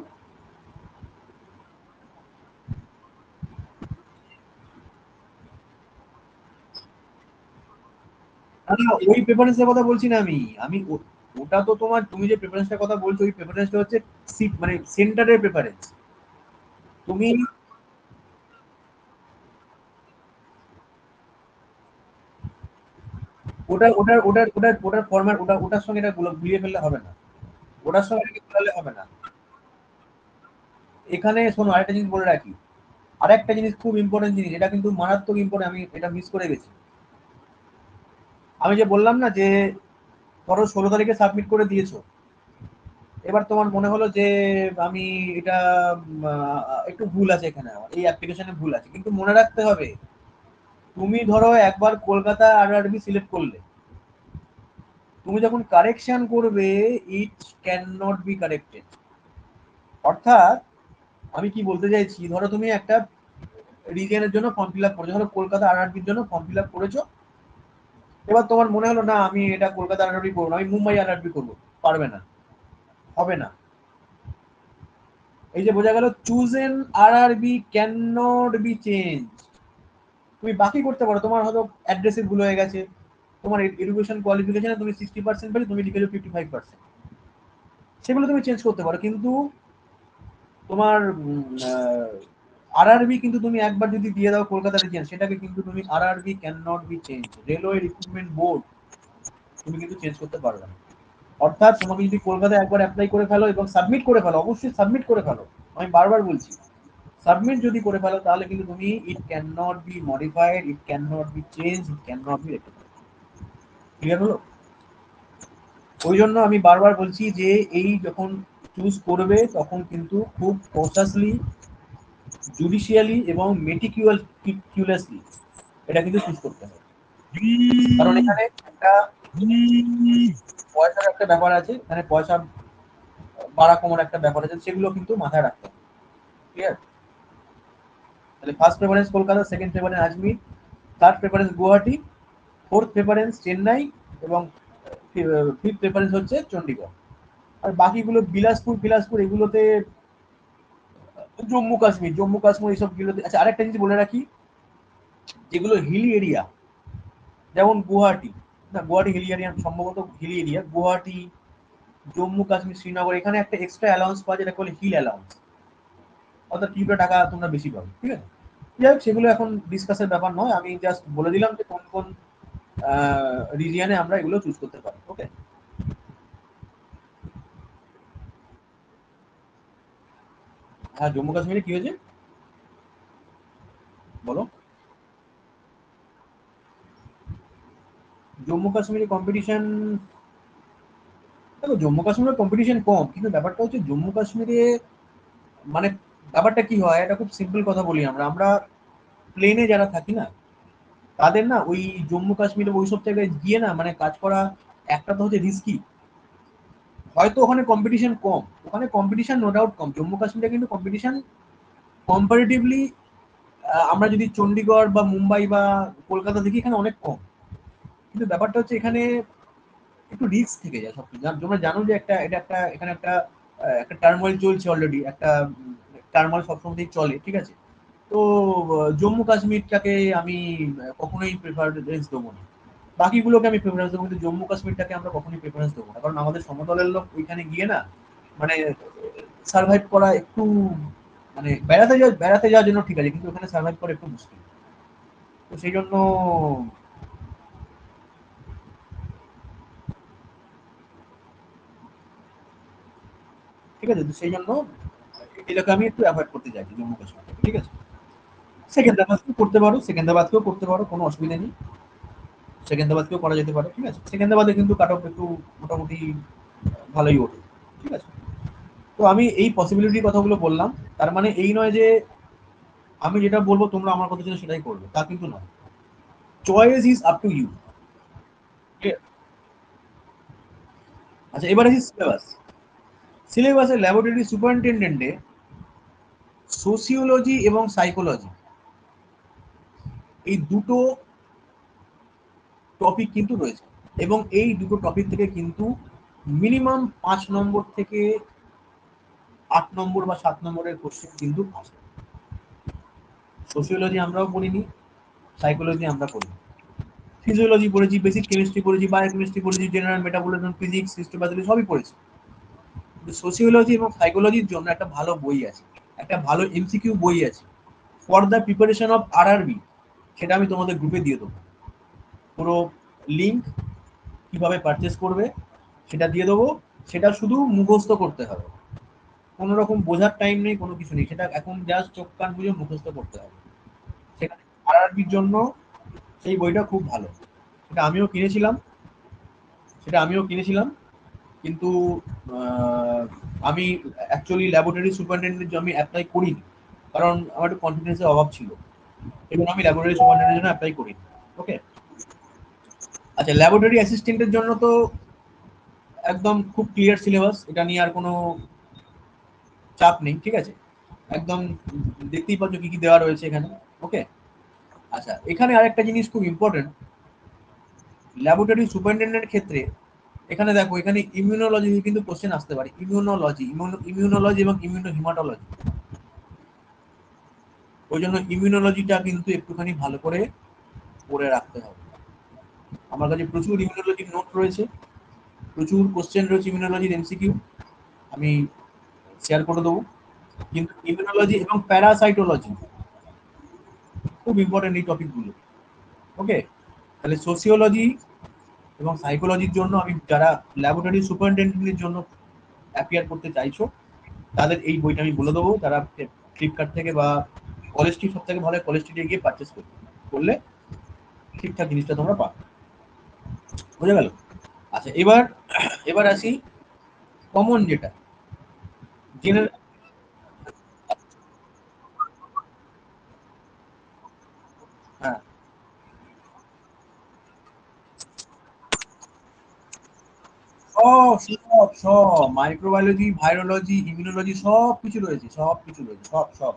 ওই প্রেফারেন্সের কথা বলছি না আমি, ওটা তো তোমার, তুমি যে প্রেফারেন্সটার কথা বলছো ওই প্রেফারেন্সটা হচ্ছে সিট, মানে সেন্টারের প্রেফারেন্স। তুমি ওটার ফরম্যাট, ওটার সঙ্গে এটা গুলিয়ে ফেললে হবে না, ওটার সঙ্গে এটাকে গুলালে হবে না। এখানে শোনো, আরেকটা জিনিস বলে রাখি, আরেকটা জিনিস খুব ইম্পর্টেন্ট জিনিস, এটা কিন্তু মারাত্মক ইম্পর্টেন্ট, আমি এটা মিস করে গেছি। আমি যে বললাম না যে ধরো 16 তারিখে সাবমিট করে দিয়েছো, এবার তোমার মনে হলো যে আমি এটা একটু ভুল আছে এখানে, আমার এই অ্যাপ্লিকেশনে ভুল আছে, কিন্তু মনে রাখতে হবে তুমি ধরো একবার কলকাতা আরআরবি সিলেক্ট করলে, তুমি যখন কারেকশন করবে ইট ক্যান নট বি কারেক্টেড। অর্থাৎ আমি কি বলতে চাইছি, ধরো তুমি একটা রিজিয়নের জন্য ফর্ম ফিল আপ করেছো, ধরো কলকাতা আরআরবির জন্য ফর্ম ফিল আপ করেছো, এবার তোমার মনে হলো না আমি এটা কলকাতা আরআরবি করবো না, আমি মুম্বাই আরআরবি করবো, পারবে না, হবে না। এই যে বোঝা গেল, chosen RRB can not be change, তুমি বাকি করতে পারো, তোমার হয়তো অ্যাড্রেসে ভুল হয়ে গেছে, তোমার এডুকেশন কোয়ালিফিকেশনে তুমি 60% পেলে, তুমি লিখেছো 55%, সেগুলো তুমি চেঞ্জ করতে পারো। কিন্তু তোমার আরআরবি কিন্তু তুমি একবার যদি দিয়ে দাও কলকাতা রিজিয়ন, সেটাকে কিন্তু তুমি RRB can not be change, railway recruitment board তুমি কিন্তু চেঞ্জ করতে পারবে না। অর্থাৎ তোমাকে যদি কলকাতায় একবার অ্যাপ্লাই করে ফেলো এবং সাবমিট করে ফেলো, অবশ্যই সাবমিট করে ফেলো, আমি বারবার বলছি, সাবমিট যদি করে ফেলো তাহলে কিন্তু তুমি it can not be modified, it can not be change, it can not be rectified. Clear হলো? ওই জন্য আমি বারবার বলছি যে এই যখন চুজ করবে তখন কিন্তু খুব কনসাসলি, জুডিশিয়ালি এবং মেটিকিউলাসলি এটা কিন্তু চুজ করতে হবে। কারণ এখানে একটা পয়সার একটা ব্যাপার আছে, এখানে পয়সা বাড়া কমার একটা ব্যাপার আছে, সেগুলো কিন্তু মাথায় রাখতে হবে। ক্লিয়ার? তাহলে first preference Kolkata, second preference Ajmer, third preference Guwahati, fourth preference Chennai এবং ফিফথ প্রেফারেন্স হচ্ছে চণ্ডীগড়। আর বাকিগুলো বিলাসপুর এগুলোতে জম্মু কাশ্মীর এইসব গুলোতে। আচ্ছা, আরেকটা জিনিস বলে রাখি, যেগুলো হিলি এরিয়া, যেমন গুয়াহাটি, না গুয়াহাটি হিলি এরিয়া, সম্ভবত হিলি এরিয়া, গুয়াহাটি, জম্মু কাশ্মীর, শ্রীনগর, এখানে একটা এক্সট্রা অ্যালাউন্স পাওয়া যায়, যেটা বলে হিল অ্যালাউন্স, অর্থাৎ কিছুটা টাকা তোমরা বেশি পাবে। ঠিক আছে, যাই হোক, সেগুলো এখন ডিসকাসের ব্যাপার নয়, আমি জাস্ট বলে দিলাম যে কোন কোন রিজিয়নে আমরা এগুলো চুজ করতে পারি। ওকে, হ্যাঁ, জম্মু কাশ্মীরে কি হয়েছে বলো? জম্মু কাশ্মীরে কম্পিটিশন, দেখো জম্মু কাশ্মীরে কম্পিটিশন কম, কিন্তু ব্যাপারটা হচ্ছে জম্মু কাশ্মীরে মানে ব্যাপারটা কি হয়, এটা খুব সিম্পল কথা বলি, আমরা আমরা প্লেনে যারা থাকি না, তাদের না ওই জম্মু কাশ্মীরে ওইসব জায়গায় গিয়ে না মানে কাজ করা, একটা তো হচ্ছে রিস্কি, হয়তো ওখানে কম্পিটিশন কম, ওখানে কম্পিটিশন নো ডাউট কম, জম্মু কাশ্মীরে কিন্তু কম্পিটিশন কম্পারেটিভলি আমরা যদি চণ্ডীগড় বা মুম্বাই বা কলকাতা দেখি, এখানে অনেক কম। কিন্তু ব্যাপারটা হচ্ছে এখানে একটু রিস্ক থেকে যায় সবকিছু। তোমরা জানো যে একটা এটা একটা এখানে একটা একটা টার্মোইল চলছে অলরেডি, একটা টার্মোইল সবসময় চলে, ঠিক আছে? তো জম্মু কাশ্মীরটাকে আমি কখনোই প্রেফারেন্স দেবো না, বাকিগুলোকে আমি প্রেফারেন্স দেবো, কিন্তু জম্মু কাশ্মীরটাকে আমরা কখনোই প্রেফারেন্স দেবো না, কারণ আমাদের সমতলের লোক ওইখানে গিয়ে না মানে সার্ভাইভ করা একটু, মানে বেড়াতে যাওয়ার জন্য ঠিক আছে, কিন্তু ওখানে সার্ভাইভ করা একটু মুশকিল। তো সেই জন্য ঠিক আছে, তো সেই জন্য এলাকা আমি একটু অ্যাভয়েড করতে চাইছি জম্মু কাশ্মীর। ঠিক আছে, সেকেন্দ্রাবাদকেও করতে পারো, সেকেন্দ্রাবাদকেও করতে পারো, কোনো অসুবিধা নেই, সেকেন্দ্রাবাদকেও করা যেতে পারে। ঠিক আছে, সেকেন্দ্রাবাদে কিন্তু কাট অফ একটু মোটামুটি ভালোই ওঠে। ঠিক আছে, তো আমি এই পসিবিলিটির কথাগুলো বললাম, তার মানে এই নয় যে আমি যেটা বলবো তোমরা আমার কথা ছিল সেটাই করবে, তা কিন্তু নয়, choice is up to you. আচ্ছা, এবার আসি সিলেবাস। সিলেবাসে ল্যাবরেটরি সুপারিনটেন্ডেন্টে সোসিওলজি এবং সাইকোলজি এই দুটো টপিক কিন্তু রয়েছে, এবং এই দুটো টপিক থেকে কিন্তু মিনিমাম 5 নম্বর থেকে 8 নম্বর বা 7 নম্বরের কোশ্চেন কিন্তু আসে। সোসিওলজি আমরাও পড়িনি, সাইকোলজি আমরা পড়িনি, ফিজিওলজি পড়েছি, বেসিক কেমিস্ট্রি পড়েছি, বায়োকেমিস্ট্রি পড়েছি, জেনারেল মেটাবলিজম, ফিজিক্স, সিস্টেম্যাটিক্স সবই পড়েছি। সোসিওলজি এবং সাইকোলজির জন্য একটা ভালো বই আছে, একটা ভালো এমসিকিউ বই আছে for the preparation of RRB, সেটা আমি তোমাদের গ্রুপে দিয়ে দেবো, পুরো লিঙ্ক কিভাবে পারচেস করবে সেটা দিয়ে দেবো, সেটা শুধু মুখস্থ করতে হবে, কোনো রকম বোঝার টাইম নেই, কোনো কিছু নেই, সেটা এখন জাস্ট চোখ কান বুঝে মুখস্থ করতে হবে। সেখানে আরআরবির জন্য সেই বইটা খুব ভালো, সেটা আমিও কিনেছিলাম, সেটা আমিও কিনেছিলাম কিন্তু আমি অ্যাকচুয়ালি ল্যাবরেটরি সুপারিনটেন্ডেন্টের জন্য আমি অ্যাপ্লাই করিনি, কারণ আমার একটু কনফিডেন্সের অভাব ছিল, এবং আমি ল্যাবরেটরি সুপারিনটেন্ডেন্টের জন্য অ্যাপ্লাই করিনি। ওকে, আচ্ছা, ল্যাবরেটরি অ্যাসিস্ট্যান্টের জন্য তো একদম খুব ক্লিয়ার সিলেবাস, এটা নিয়ে আর কোনো চাপ নেই। ঠিক আছে, একদম দেখতেই পাচ্ছ কি কি দেওয়া রয়েছে এখানে। ওকে, আচ্ছা, এখানে আরেকটা জিনিস খুব ইম্পর্টেন্ট ল্যাবরেটরি সুপারিনটেন্ডেন্টের ক্ষেত্রে, এখানে দেখো, এখানে ইমিউনোলজি কিন্তু কোশ্চেন আসতে পারে, ইমিউনোলজি এবং ইমিউনো হিমাটোলজি। ওই জন্য ইমিউনোলজিটা কিন্তু একটুখানি ভালো করে পড়ে রাখতে হবে। আমার কাছে প্রচুর ইমিউনোলজির নোট রয়েছে, প্রচুর কোশ্চেন রয়েছে ইমিউনোলজির এমসিকিউ, আমি শেয়ার করে দেবো। কিন্তু ইমিউনোলজি এবং প্যারাসাইটোলজি খুব ইম্পর্টেন্ট এই টপিকগুলো। ওকে, তাহলে সোসিওলজি এবং সাইকোলজির জন্য আমি যারা ল্যাবরেটরি সুপারিনটেন্ডেন্টের জন্য অ্যাপিয়ার করতে চাইছো তাদের এই বইটা আমি বলে দেবো, তারা ফ্লিপকার্ট থেকে বা কলেজ স্ট্রিট, সব থেকে ভালো কলেজ স্ট্রিটে গিয়ে পারচেস করলে ঠিকঠাক জিনিসটা তোমরা পাবে। বুঝে গেল? আচ্ছা, এবার এবার আসি কমন যেটা জেনারেল। হ্যাঁ, সব সব মাইক্রোবায়োলজি, ভাইরোলজি, ইমিউনোলজি সব কিছু রয়েছে, সব কিছু রয়েছে, সব সব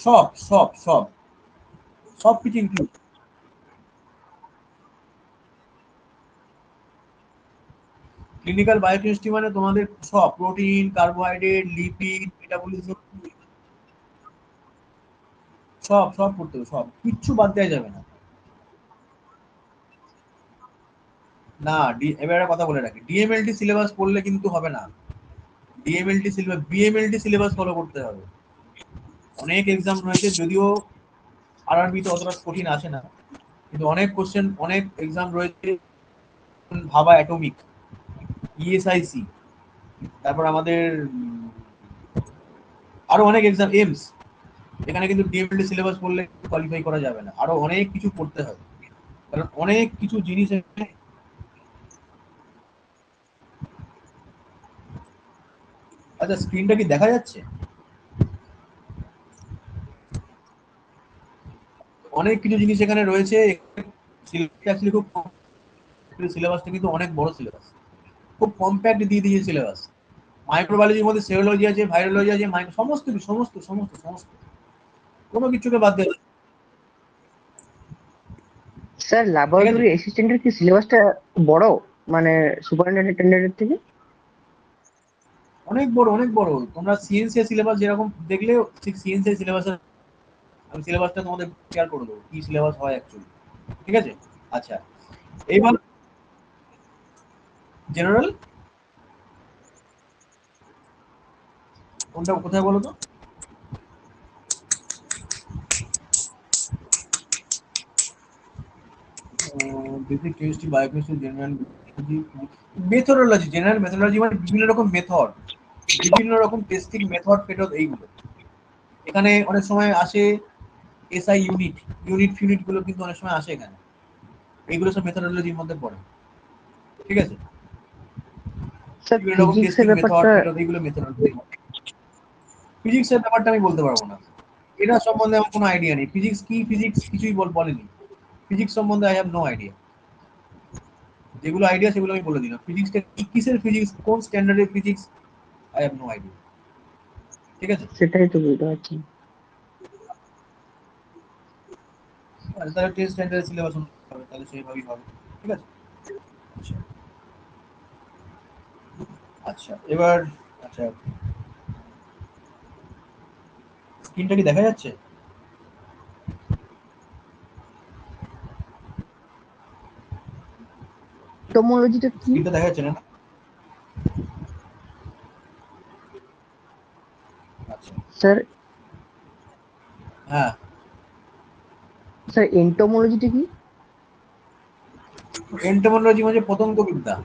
সব সব সব সব কিছু ইনক্লুড। ক্লিনিক্যাল বায়োকেমিস্ট্রি মানে তোমাদের সব প্রোটিন, কার্বোহাইড্রেট, লিপিড, মেটাবলিজম, সব সব পড়তে হবে, সব কিচ্ছু বাদ দেওয়া যাবে না। না, এবার একটা কথা বলে রাখি, ডিএমএলটি সিলেবাস পড়লে কিন্তু হবে না। DMLT syllabus, BMLT syllabus follow করতে হবে। অনেক এক্সাম রয়েছে, যদিও আরআরবি তো অতটা কঠিন আসে না, কিন্তু অনেক কোশ্চেন, অনেক এক্সাম রয়েছে। ভাবা অ্যাটমিক, ইএসআইসি, তারপর আমাদের আরো অনেক এক্সাম, এমস, এখানে কিন্তু ডিএমএলটি সিলেবাস পড়লে কোয়ালিফাই করা যাবে না, আরো অনেক কিছু পড়তে হবে, কারণ অনেক কিছু জিনিস এখানে। আচ্ছা, স্ক্রিনটা কি দেখা যাচ্ছে? অনেক কিছু জিনিস এখানে রয়েছে। অ্যাকচুয়ালি খুব, সিলেবাসটা কিন্তু অনেক বড় সিলেবাস, খুব কম্প্যাক্ট দিয়ে দিয়েছে সিলেবাস। মাইক্রোবায়োলজির মধ্যে সেরোলজি আছে, ভাইরোলজি আছে, সমস্ত কিছু, সমস্ত সমস্ত সমস্ত, কোনো কিছুকে বাদ দেওয়া যাবে না। স্যার ঠিক আছে, ল্যাবরেটরি অ্যাসিস্ট্যান্টের কি সিলেবাসটা বড়, মানে সুপারিনটেন্ডেন্টের থেকে? অনেক বড়, অনেক বড়। তোমরা সিএনসি এর সিলেবাস যেরকম দেখলে, ঠিক সিএনসি এর সিলেবাসের, আমি সিলেবাসটা তোমাদের শেয়ার করে দেবো কি সিলেবাস হয় অ্যাকচুয়ালি। ঠিক আছে, আচ্ছা, এইবার জেনারেল কোনটা কোথায় বলো তো? Basic chemistry, biochemistry, general methodology. General methodology মানে বিভিন্ন রকম মেথড, বিভিন্ন রকম টেস্টিং মেথড ফেটড এইগুলো। এখানে অনেক সময় আসে এসআই ইউনিট, ইউনিট ফিউনিট গুলো কিন্তু অনেক সময় আসে এখানে, এইগুলো সব মেথোডোলজির মধ্যে পড়ে। ঠিক আছে, স্যার বিভিন্ন রকম ফিজিক্সের টেস্টিং মেথড ব্যাপারটা, ফেটড এইগুলো মেথোডোলজি। ফিজিক্সের ব্যাপারটা আমি বলতে পারবো না, এটা সম্বন্ধে আমার কোনো আইডিয়া নেই। ফিজিক্স কি, ফিজিক্স কিছুই বলেনি। ফিজিক্স সম্বন্ধে আই হ্যাভ নো আইডিয়া। যেগুলো আইডিয়া সেগুলো আমি বলে দিলাম। ফিজিক্সটা কি, কিসের ফিজিক্স, কোন স্ট্যান্ডার্ডের physics, I have no idea. ঠিক আছে, সেটাই তো বুঝতে পারছি। আর তাহলে টেস্ট স্ট্যান্ডার্ড সিলেবাস হবে, তাহলে সেইভাবেই হবে। ঠিক আছে, আচ্ছা আচ্ছা, এবার আচ্ছা, স্ক্রিনটা কি দেখা যাচ্ছে? এন্টোমোলজিটা কি? স্ক্রিনটা দেখা যাচ্ছে না? আচ্ছা, স্যার, হ্যাঁ, স্যার এন্টোমোলজিটা কি? এন্টোমোলজি মানে পতঙ্গ বিদ্যা,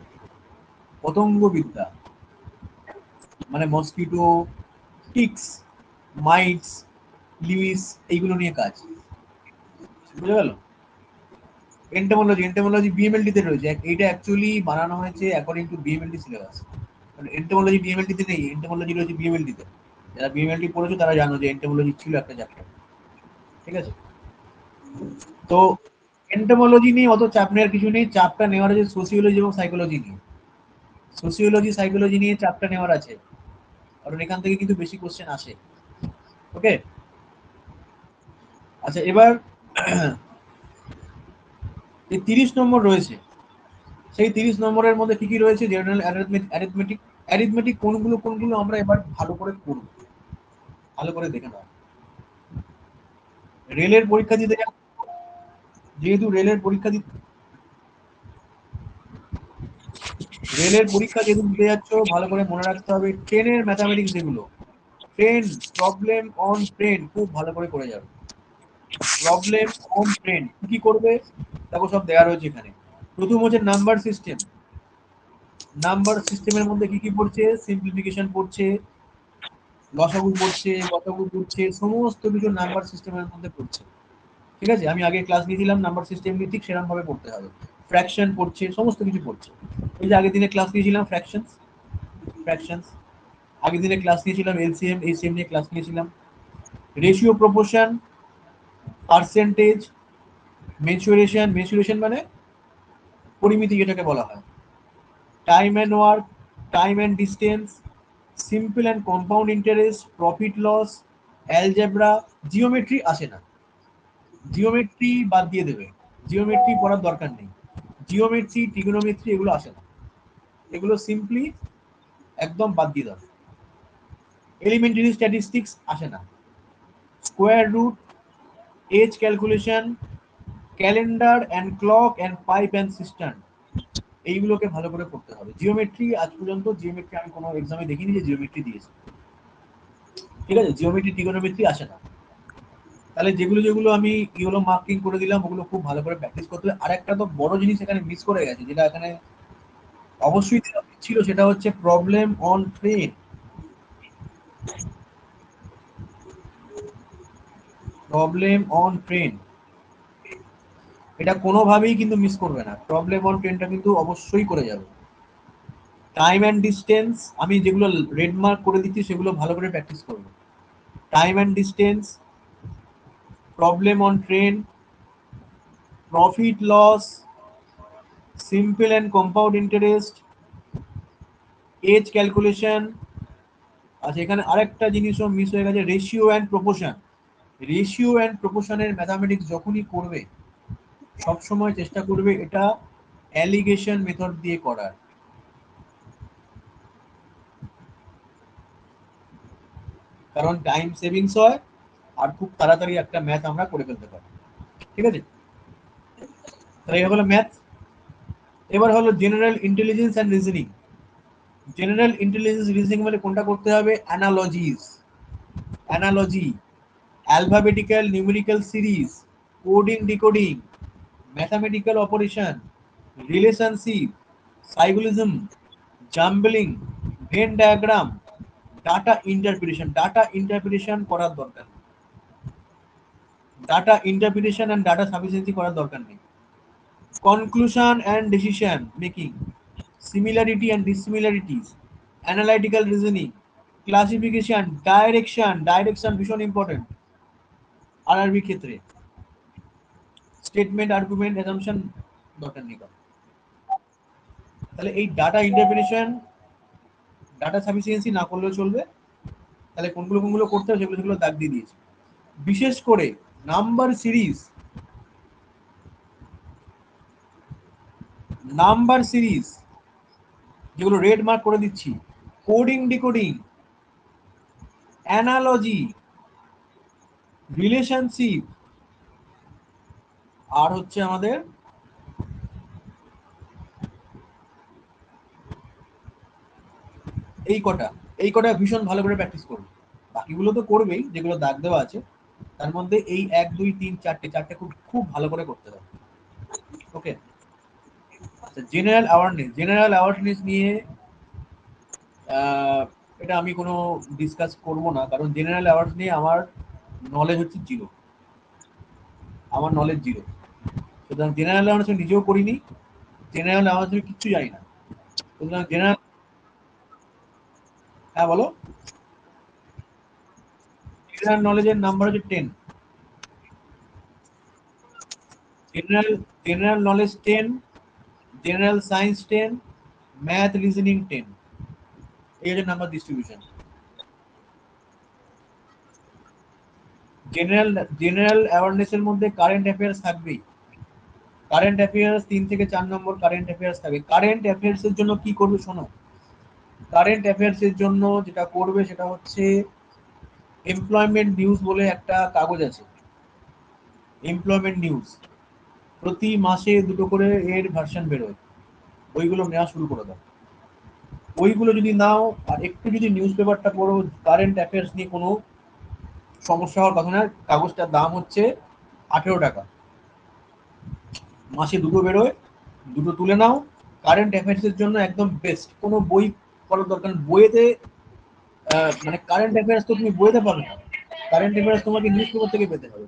পতঙ্গ বিদ্যা মানে মসকিটো, টিক্স, মাইটস, লিউইস, এইগুলো নিয়ে কাজ। বুঝে গেল? এন্টোমোলজি, এন্টোমোলজি বিএমএলটি তে রয়েছে, এইটা অ্যাকচুয়ালি বানানো হয়েছে অ্যাকর্ডিং টু বিএমএলটি সিলেবাস। কারণ এন্টোমোলজি বিএমএলটি তে নেই, এন্টোমোলজি রয়েছে বিএমএলটি তে। যারা বিএমএলটি পড়েছো তারা জানো যে এন্টোমোলজি ছিল একটা চ্যাপ্টার। ঠিক আছে, তো এন্টোমোলজি নিয়ে অত চাপ নেওয়ার কিছু নেই, চাপটা নেওয়ার আছে সোসিওলজি এবং সাইকোলজি নিয়ে। সোসিওলজি, সাইকোলজি নিয়ে চাপটা নেওয়ার আছে, কারণ এখান থেকে কিন্তু বেশি কোশ্চেন আসে। ওকে, আচ্ছা, এবার এই 30 নম্বর রয়েছে, সেই 30 নম্বরের মধ্যে কি কি রয়েছে? General arithmetic. অ্যারিথমেটিক কোনগুলো কোনগুলো আমরা এবার ভালো করে করব। ভালো করে দেখে নাও। রেলের পরীক্ষা দিতে যেহেতু রেলের পরীক্ষা যেহেতু দিতে যাচ্ছ, ভালো করে মনে রাখতে হবে ট্রেনের ম্যাথামেটিক্স যেগুলো, ট্রেন প্রবলেম অন ট্রেন খুব ভালো করে করে যাবে। প্রবলেম অন ট্রেন কি করবে দেখো, সব দেওয়া রয়েছে এখানে। প্রথম হচ্ছে নাম্বার সিস্টেম। নাম্বার সিস্টেমের মধ্যে কি কি পড়ছে? সিম্পলিফিকেশন পড়ছে, লসাগু পড়ছে, গসাগু পড়ছে, সমস্ত কিছু নাম্বার সিস্টেমের মধ্যে পড়ছে। ঠিক আছে, আমি আগে ক্লাস নিয়েছিলাম নাম্বার সিস্টেম নিয়ে, ঠিক সেরকম ভাবে পড়তে হবে। ফ্র্যাকশন পড়ছে, সমস্ত কিছু পড়ছে। এই যে আগের দিনে ক্লাস নিয়েছিলাম ফ্র্যাকশনস, আগের দিনে ক্লাস নিয়েছিলাম এলসিএম, এইচসিএম নিয়ে ক্লাস নিয়েছিলাম। রেশিও, প্রপোর্শন, পার্সেন্টেজ, মেনসুরেশন মানে পরিমিতি যেটাকে বলা হয়, time and work, time and distance, simple and compound interest, profit loss, algebra. Geometry আসে না, জিওমেট্রি বাদ দিয়ে দেবে, জিওমেট্রি পড়ার দরকার নেই। জিওমেট্রি, ট্রিগোনোমেট্রি এগুলো আসে না, এগুলো সিম্পলি একদম বাদ দিয়ে দাও। এলিমেন্টারি স্ট্যাটিস্টিক্স আসে না। Square root, age calculation, calendar and clock and pipe and cistern, এইগুলোকে ভালো করে পড়তে হবে। জিওমেট্রি আজ পর্যন্ত জিওমেট্রি আমি কোনো এক্সামে দেখিনি যে জিওমেট্রি দিয়েছে। ঠিক আছে, জিওমেট্রি ট্রিগোনোমেট্রি আসে না। তাহলে যেগুলো যেগুলো আমি ইয়েলো মার্কিং করে দিলাম ওগুলো খুব ভালো করে প্র্যাকটিস করতে হবে। আর একটা তো বড় জিনিস এখানে মিস করে গেছে, যেটা এখানে অবশ্যই ছিল, সেটা হচ্ছে problem on train. Problem on train এটা কোনোভাবেই কিন্তু মিস করবে না, প্রবলেম অন ট্রেনটা কিন্তু অবশ্যই করে যাবে। টাইম অ্যান্ড ডিস্টেন্স আমি যেগুলো রেড মার্ক করে দিচ্ছি সেগুলো ভালো করে প্র্যাকটিস করবে। Time and distance, problem on train, profit loss, simple and compound interest, age calculation. আচ্ছা, এখানে আরেকটা জিনিসও মিস হয়ে গেছে, ratio and proportion. Ratio and প্রপোর্শনের ম্যাথামেটিক্স যখনই করবে সবসময় চেষ্টা করবে এটা অ্যালিগেশন মেথড দিয়ে করার, কারণ টাইম সেভিংস হয় আর খুব তাড়াতাড়ি একটা ম্যাথ আমরা করে ফেলতে পারি। ঠিক আছে, তাহলে এই হলো ম্যাথ। এবার হলো general intelligence and reasoning. General intelligence reasoning মানে কোনটা করতে হবে? Analogy, alphabetical numerical series, coding decoding, mathematical operation, relationship, syllogism, jumbling, Venn diagram, data interpretation. Data interpretation করার দরকার নেই, data interpretation and data sufficiency করার দরকার নেই। Conclusion and decision making, similarity and dissimilarities, analytical reasoning, classification, direction ভীষণ important RRB ক্ষেত্রে। Statement, argument, assumption দরকার নেই। তাহলে এই ডাটা ইন্টারপ্রিটেশন, ডাটা সাফিসিয়েন্সি না করলেও চলবে। তাহলে কোনগুলো কোনগুলো করতে হবে সেগুলো সেগুলো দাগ দিয়ে দিয়েছি। বিশেষ করে নাম্বার সিরিজ, যেগুলো রেড মার্ক করে দিচ্ছি, কোডিং ডিকোডিং, অ্যানালজি, রিলেশনশিপ, আর হচ্ছে আমাদের এই কটা ভীষণ ভালো করে প্র্যাকটিস করবে। বাকিগুলো তো করবেই, যেগুলো দাগ দেওয়া আছে তার মধ্যে এই 1 2 3 4টে খুব খুব ভালো করে করতে হবে। ওকে, আচ্ছা, জেনারেল অ্যাওয়ারনেস নিয়ে এটা আমি কোনো ডিসকাস করব না, কারণ জেনারেল অ্যাওয়ারনেস নিয়ে আমার নলেজ হচ্ছে জিরো, সুতরাং জেনারেল অ্যাওয়ারনেস আমি নিজেও করিনি, জেনারেল অ্যাওয়ারনেস আমি কিচ্ছু জানি না। সুতরাং জেনারেল, হ্যাঁ বলো। জেনারেল নলেজের নাম্বার হচ্ছে 10। General general knowledge 10, general science 10, math reasoning 10, এই হচ্ছে নাম্বার ডিস্ট্রিবিউশন। জেনারেল অ্যাওয়ারনেসের মধ্যে কারেন্ট অ্যাফেয়ার্স থাকবেই। কারেন্ট অ্যাফেয়ার্স 3 থেকে 4 নম্বর কারেন্ট অ্যাফেয়ার্স থাকবে। কারেন্ট অ্যাফেয়ার্স এর জন্য কি করবে শোনো, কারেন্ট অ্যাফেয়ার্স এর জন্য যেটা করবে সেটা হচ্ছে এমপ্লয়মেন্ট নিউজ বলে একটা কাগজ আছে, এমপ্লয়মেন্ট নিউজ, প্রতি মাসে 2টো করে এর ভার্সন বেরোয়, ওইগুলো নেওয়া শুরু করে দাও। ওইগুলো যদি নাও আর একটু যদি নিউজ পেপারটা পড়ো, কারেন্ট অ্যাফেয়ার্স নিয়ে কোনো সমস্যা হওয়ার কথা না। কাগজটার দাম হচ্ছে 18 টাকা, মাসে 2টো বেরোয়, 2টো তুলে নাও। কারেন্ট অ্যাফেয়ার্স এর জন্য একদম বেস্ট। কোনো বই পড়ার দরকার নেই। বইয়েতে মানে কারেন্ট অ্যাফেয়ার্স তো তুমি বইতে পাবে না, কারেন্ট অ্যাফেয়ার্স তোমাকে নিউজ পেপার থেকে পেতে হবে।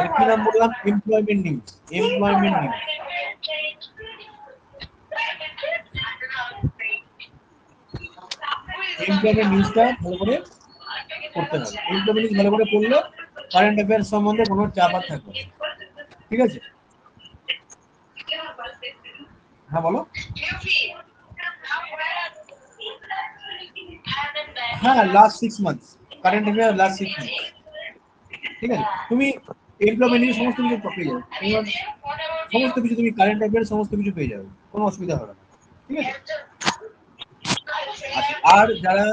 এর কি নাম বললাম? Employment news. Employment news, employment নিউজটা ভালো করে পড়তে হবে। এমপ্লয়মেন্ট নিউজ ভালো করে পড়লে কারেন্ট অ্যাফেয়ার্স সম্বন্ধে কোনো চাপ আর থাকবে না। ঠিক আছে? হ্যাঁ বলো। হ্যাঁ, last 6 months, current affair last 6 months. ঠিক আছে, তুমি এমপ্লয়মেন্ট নিউজ সমস্ত কিছু পেয়ে যাবে। তোমার সমস্ত কিছু তুমি কারেন্ট অ্যাফেয়ার সমস্ত কিছু পেয়ে যাবে, কোনো অসুবিধা হবে না। ঠিক আছে? আচ্ছা, আর যারা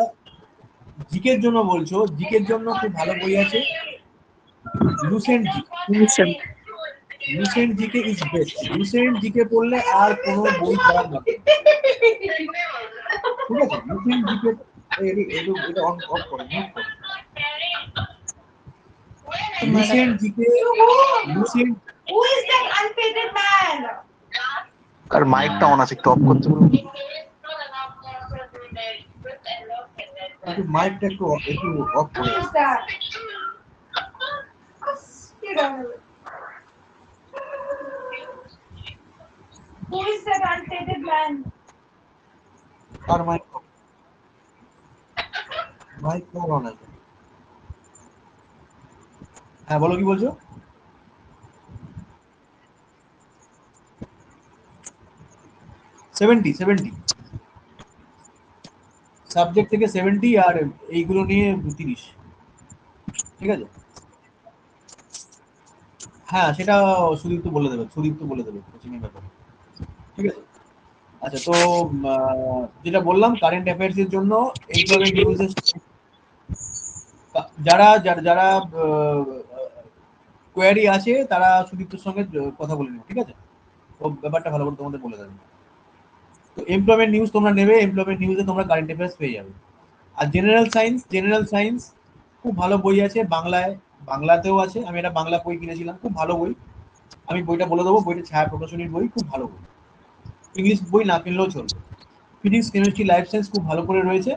জিকের জন্য বলছো, জিকের জন্য খুব ভালো বই আছে, Lucent G. Lucent GK is best. Lucent GK পড়লে আর কোনো বই পড়ার দরকার নেই। ঠিক আছে? লুসেন্ট জিকে এটা অন অফ করো, মিউট করো। Lucent GK, Lucent Who is that unpainted man? আর মাইকটা অন আছে, একটু অফ করতে বলুন। একটু মাইকটা একটু অফ Who করে is that? Get out of it. Who is that unpainted man? আর মাইক মাইক অন আছে। হ্যাঁ বলো, কি বলছো? সেভেন্টি সাবজেক্ট থেকে 70 আর এইগুলো নিয়ে 30। ঠিক আছে? হ্যাঁ, সেটা সুদীপ্ত বলে দেবে, কোচিংয়ের ব্যাপারে। ঠিক আছে? আচ্ছা, তো যেটা বললাম কারেন্ট অ্যাফেয়ার্স এর জন্য এমপ্লয়মেন্ট নিউজের যারা যারা যারা কোয়ারি আছে তারা সুদীপ্তর সঙ্গে কথা বলে নেবে। ঠিক আছে? তো ব্যাপারটা ভালো করে তোমাদের বলে দেবে। তো এমপ্লয়মেন্ট নিউজ তোমরা নেবে, এমপ্লয়মেন্ট নিউজে তোমরা কারেন্ট অ্যাফেয়ার্স পেয়ে যাবে। আর জেনারেল সায়েন্স খুব ভালো বই আছে, বাংলাতেও আছে। আমি একটা বাংলা বই কিনেছিলাম, খুব ভালো বই। আমি বইটা বলে দেবো, বইটা ছায়া প্রকাশনীর বই, খুব ভালো বই। ইংলিশ বই না কিনলেও চলবে। ফিজিক্স, কেমিস্ট্রি, লাইফ সায়েন্স খুব ভালো করে রয়েছে।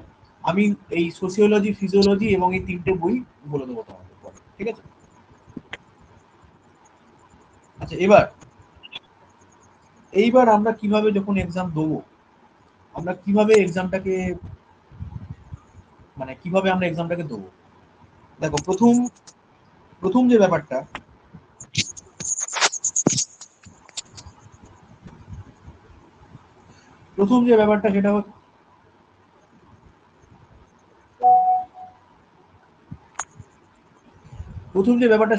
আমি এই সোসিওলজি, ফিজিওলজি এবং এই 3টে বই বলে দেবো তোমাদের পরে। ঠিক আছে? আচ্ছা, এইবার আমরা কিভাবে যখন এক্সাম দেবো, আমরা কিভাবে এক্সামটাকে দেবো? দেখো, প্রথম যে ব্যাপারটা,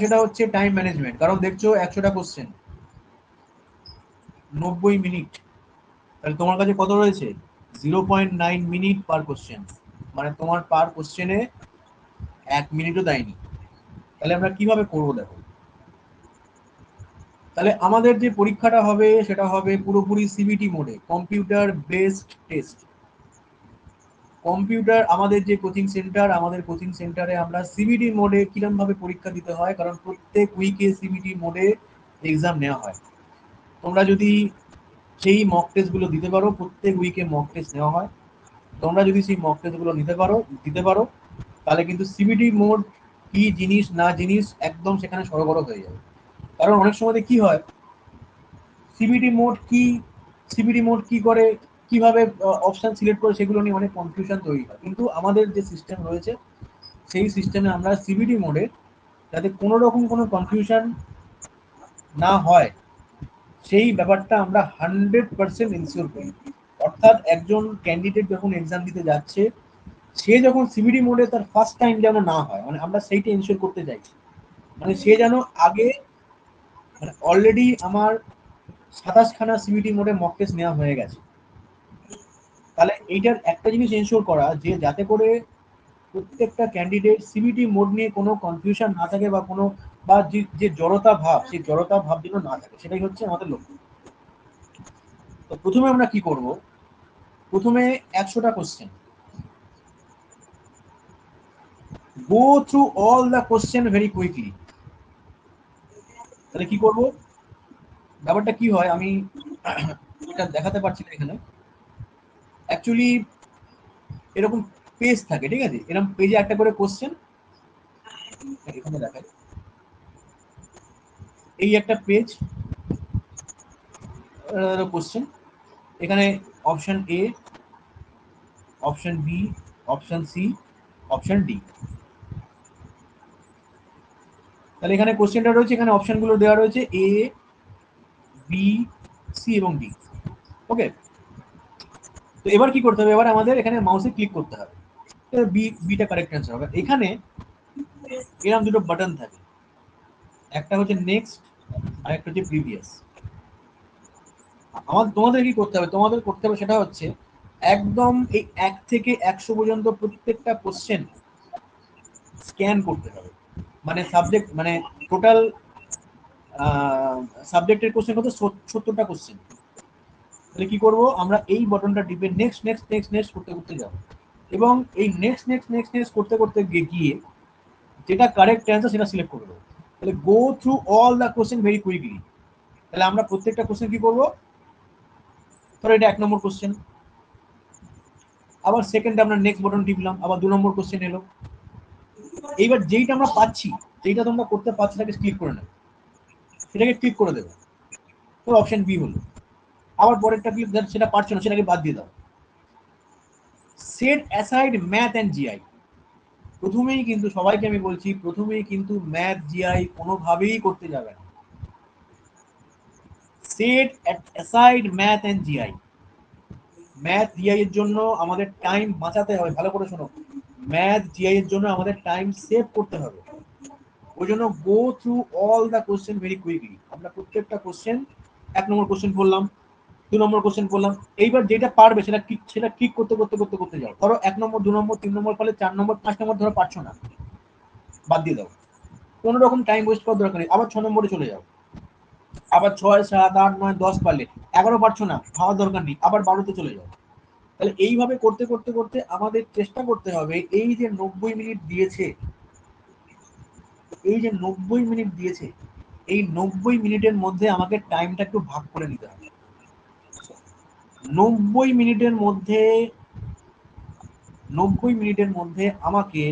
সেটা হচ্ছে টাইম ম্যানেজমেন্ট। কারণ দেখছো 100টা কোশ্চেন, 90 মিনিট, তাহলে তোমার কাছে কত রয়েছে? 0.9 মিনিট পার কোশ্চেন। মানে তোমার পার কোশ্চেনে 1 মিনিটও দেয়নি। তাহলে আমরা কিভাবে করবো? দেখো, তাহলে আমাদের যে পরীক্ষাটা হবে সেটা হবে পুরোপুরি সিবিটি মোডে, কম্পিউটার বেসড টেস্ট। আমাদের কোচিং সেন্টারে আমরা সিবিটি মোডে কিরকম ভাবে পরীক্ষা দিতে হয়, কারণ প্রত্যেক উইকে সিবিটি মোডে এক্সাম নেওয়া হয়। তোমরা যদি সেই মক টেস্ট গুলো দিতে পারো, প্রত্যেক উইকে মক টেস্ট নেওয়া হয়, তোমরা যদি সেই মক টেস্ট গুলো দিতে পারো, তাহলে কিন্তু সিবিটি মোড কি জিনিস না জিনিস একদম সেখানে সরগর হয়ে যাবে। কারণ অনেক সময় কি হয়, সিবিটি মোড কি করে, কিভাবে অপশন সিলেক্ট করে, সেগুলো নিয়ে অনেক কনফিউশন তৈরি হয়। কিন্তু আমাদের যে সিস্টেম রয়েছে, সেই সিস্টেমে আমরা সিবিটি মোডে যাতে কোনো রকম কোনো কনফিউশন না হয়, সেই ব্যাপারটা আমরা 100% ইনশিওর করি। অর্থাৎ একজন ক্যান্ডিডেট যখন এক্সাম দিতে যাচ্ছে, সে যখন সিবিটি মোডে তার ফার্স্ট টাইম যেন না হয়, মানে আমরা সেইটা ইনশিওর করতে চাইছি। মানে সে যেন আগে, মানে অলরেডি আমার 27খানা সিবিটি মোডে মক টেস্ট নেওয়া হয়ে গেছে। তাহলে এইটার একটা জিনিস এনশিওর করা, যে যাতে করে প্রত্যেকটা ক্যান্ডিডেট সিবিটি মোড নিয়ে কোনো কনফিউশন না থাকে বা কোনো বা যে জড়তা ভাব, সেই জড়তা ভাব যেন না থাকে, সেটাই হচ্ছে আমাদের লক্ষ্য। তো প্রথমে আমরা কি করব, প্রথমে 100টা question, go through all the question very quickly. তাহলে কি করব, ব্যাপারটা কি হয় আমি এটা দেখাতে পারছি না এখানে। অ্যাকচুয়ালি এরকম পেজ থাকে, ঠিক আছে, এরকম পেজে একটা করে কোশ্চেন, এখানে দেখাই, এই একটা পেজ কোশ্চেন, এখানে option A, option B, option C, option D. তাহলে এখানে কোশ্চেনটা রয়েছে, এখানে অপশনগুলো দেওয়া রয়েছে এ, বি, সি এবং ডি। ওকে, তো এবার কি করতে হবে, এবার আমাদের এখানে মাউসে ক্লিক করতে হবে, বিটা কারেক্ট অ্যান্সার হবে। এখানে এরকম দুটো বাটন থাকে, একটা হচ্ছে নেক্সট আর একটা হচ্ছে প্রিভিয়াস। তোমাদের কি করতে হবে, তোমাদের করতে হবে সেটা হচ্ছে একদম এই 1 থেকে 100 পর্যন্ত প্রত্যেকটা কোশ্চেন স্ক্যান করতে হবে। মানে সাবজেক্ট, মানে টোটাল সাবজেক্টের কোশ্চেন হতো 70টা কোশ্চেন। তাহলে কি করব, আমরা এই বাটনটা টিপে নেক্সট নেক্সট নেক্সট নেক্সট করতে করতে যাব, এবং এই নেক্সট নেক্সট নেক্সট নেক্সট করতে করতে গিয়ে যেটা কারেক্ট অ্যান্সার সেটা সিলেক্ট করে দেবো। তাহলে গো through all the question very quickly. তাহলে আমরা প্রত্যেকটা কোশ্চেন কি করব, ধরো এটা 1 নম্বর কোশ্চেন, আবার সেকেন্ডে আমরা নেক্সট বাটন টিপলাম, আবার 2 নম্বর কোশ্চেন এলো। এইবার যেইটা আমরা পাচ্ছি, যেইটা তোমরা করতে পারছো সেটাকে ক্লিক করে নেবে, সেটাকে ক্লিক করে দেবে, তো অপশন বি হলো। আবার পরেরটা ক্লিক, সেটা পারছো না সেটাকে বাদ দিয়ে দাও। Set aside math and GI. প্রথমেই কিন্তু সবাইকে আমি বলছি, প্রথমেই কিন্তু ম্যাথ জিআই কোনোভাবেই করতে যাবে না। Set aside math and GI. Math GI এর জন্য আমাদের টাইম বাঁচাতে হবে, ভালো করে শোনো, ম্যাথ জিআই এর জন্য আমাদের টাইম সেভ করতে হবে। ওই জন্য গো through all the question very quickly. আমরা প্রত্যেকটা কোশ্চেন, 1 নম্বর কোশ্চেন করলাম, 2 নম্বর কোশ্চেন করলাম, এইবার যেটা পারবে সেটা ক্লিক করতে করতে করতে করতে যাও। ধরো 1 নম্বর, 2 নম্বর, 3 নম্বর পারলে 4 নম্বর, 5 নম্বর ধরো পারছো না, বাদ দিয়ে দাও, কোনো রকম টাইম ওয়েস্ট করার দরকার নেই। আবার 6 নম্বরে চলে যাও, আবার 6, 7, 8, 9, 10 পারলে, 11 পারছো না, ভাবার দরকার নেই, আবার 12তে চলে যাও। তাহলে এইভাবে করতে করতে করতে আমাদের চেষ্টা করতে হবে, এই যে 90 মিনিট দিয়েছে, এই যে 90 মিনিট দিয়েছে, এই 90 মিনিটের মধ্যে আমাকে টাইমটা একটু ভাগ করে নিতে হবে। 90 মিনিটের মধ্যে, 90 মিনিটের মধ্যে আমাকে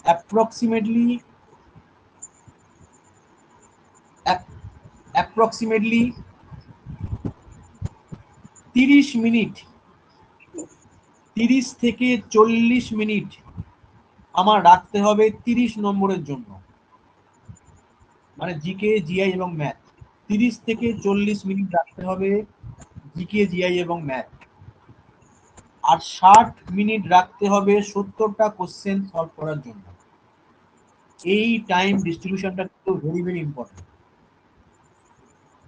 অ্যাপ্রক্সিমেটলি 30 মিনিট, 30 থেকে 40 মিনিট আমার রাখতে হবে 30 নম্বরের জন্য, মানে জিকে, জিআই এবং ম্যাথ। 30 থেকে 40 মিনিট রাখতে হবে জিকে, জিআই এবং ম্যাথ। আর 60 মিনিট রাখতে হবে 70টা কোশ্চেন সলভ করার জন্য। এই টাইম ডিস্ট্রিবিউশনটা কিন্তু ভেরি ভেরি ইম্পর্টেন্ট।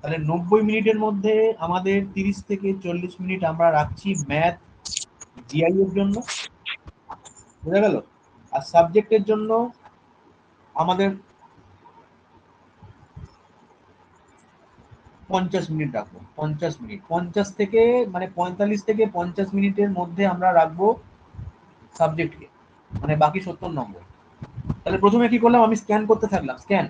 তাহলে 90 মিনিটের মধ্যে আমাদের 30 থেকে 40 মিনিট আমরা রাখছি ম্যাথ, জিআই এর জন্য, বুঝা গেল? আর সাবজেক্টের জন্য আমাদের 50 মিনিট রাখবো। 50 মিনিট, 50 থেকে মানে 45 থেকে 50 মিনিটের মধ্যে আমরা রাখবো সাবজেক্টকে, মানে বাকি 70 নম্বর। তাহলে প্রথমে কি করলাম, আমি স্ক্যান করতে থাকলাম, স্ক্যান,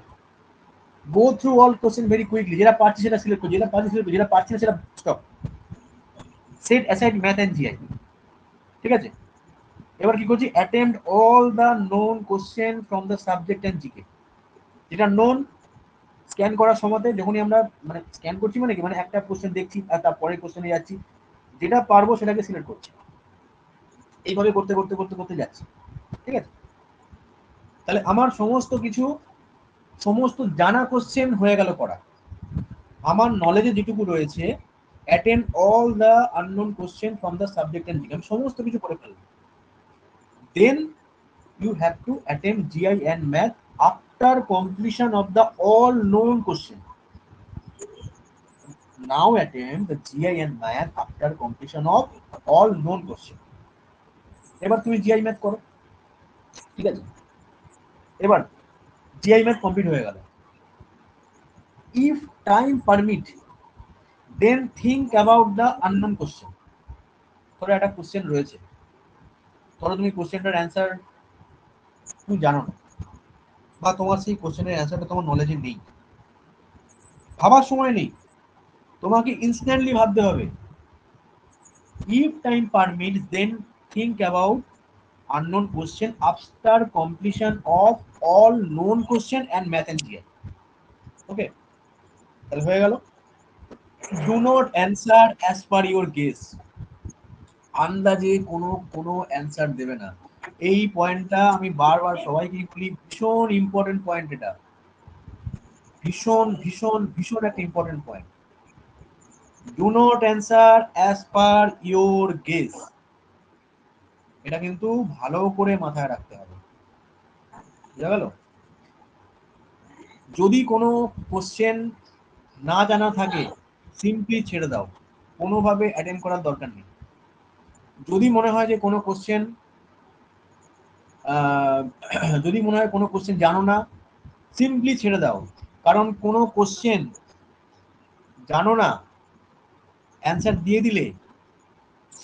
গো through all question very quickly, যেটা পারছি সেটা সিলেক্ট করো, যেটা পারছি সিলেক্ট করো, যেটা পারছি না সেটা stop. Set aside math and GI, ঠিক আছে? এবার কি করছি, attempt all the known question from the subject and GK. যেটা নোন, স্ক্যান করার সময়তে যখনই আমরা মানে স্ক্যান করছি মানে কি, মানে একটা কোশ্চেন দেখছি আর তারপরে কোশ্চেনে যাচ্ছি, যেটা পারবো সেটাকে সিলেক্ট করছি, এইভাবে করতে করতে করতে করতে যাচ্ছি, ঠিক আছে? তাহলে আমার সমস্ত কিছু, সমস্ত জানা কোশ্চেন হয়ে গেল পড়া। আমার নলেজে যেটুকু রয়েছে, attend all the unknown question from the subject and GK, আমি সমস্ত কিছু করে ফেললাম। দেন you have to attempt GI and math after completion of the all known question. Now attempt the GI and math after completion of all known question. এবার তুমি GI math করো, ঠিক আছে, এবার জিআই ম্যাথ কমপ্লিট হয়ে গেল। If time permit then think about the unknown question. ধরো একটা কোশ্চেন রয়েছে, ধরো তুমি কোশ্চেনটার অ্যান্সার তুমি জানো না, বা তোমার সেই কোশ্চেনের অ্যান্সারটা তোমার নলেজে নেই, ভাবার সময় নেই, তোমাকে ইনস্ট্যান্টলি ভাবতে হবে। If time permits then think about unknown question after completion of all known question and math and GI. ওকে, তাহলে হয়ে গেল। Do not answer as per your guess. আন্দাজে কোনো অ্যান্সার দেবে না। এই পয়েন্টটা আমি বারবার সবাইকে বলি, ভীষণ ইম্পর্টেন্ট পয়েন্ট এটা, ভীষণ ভীষণ ভীষণ একটা important point. Do not answer as per your guess, এটা কিন্তু ভালো করে মাথায় রাখতে হবে, বুঝা গেল? যদি কোনো কোশ্চেন না জানা থাকে সিম্পলি ছেড়ে দাও, কোনোভাবে অ্যাটেন্ড করার দরকার নেই। যদি মনে হয় যে কোনো কোশ্চেন যদি মনে হয় কোনো কোশ্চেন জানো না, সিম্পলি ছেড়ে দাও। কারণ কোনো কোশ্চেন জানো না, অ্যান্সার দিয়ে দিলে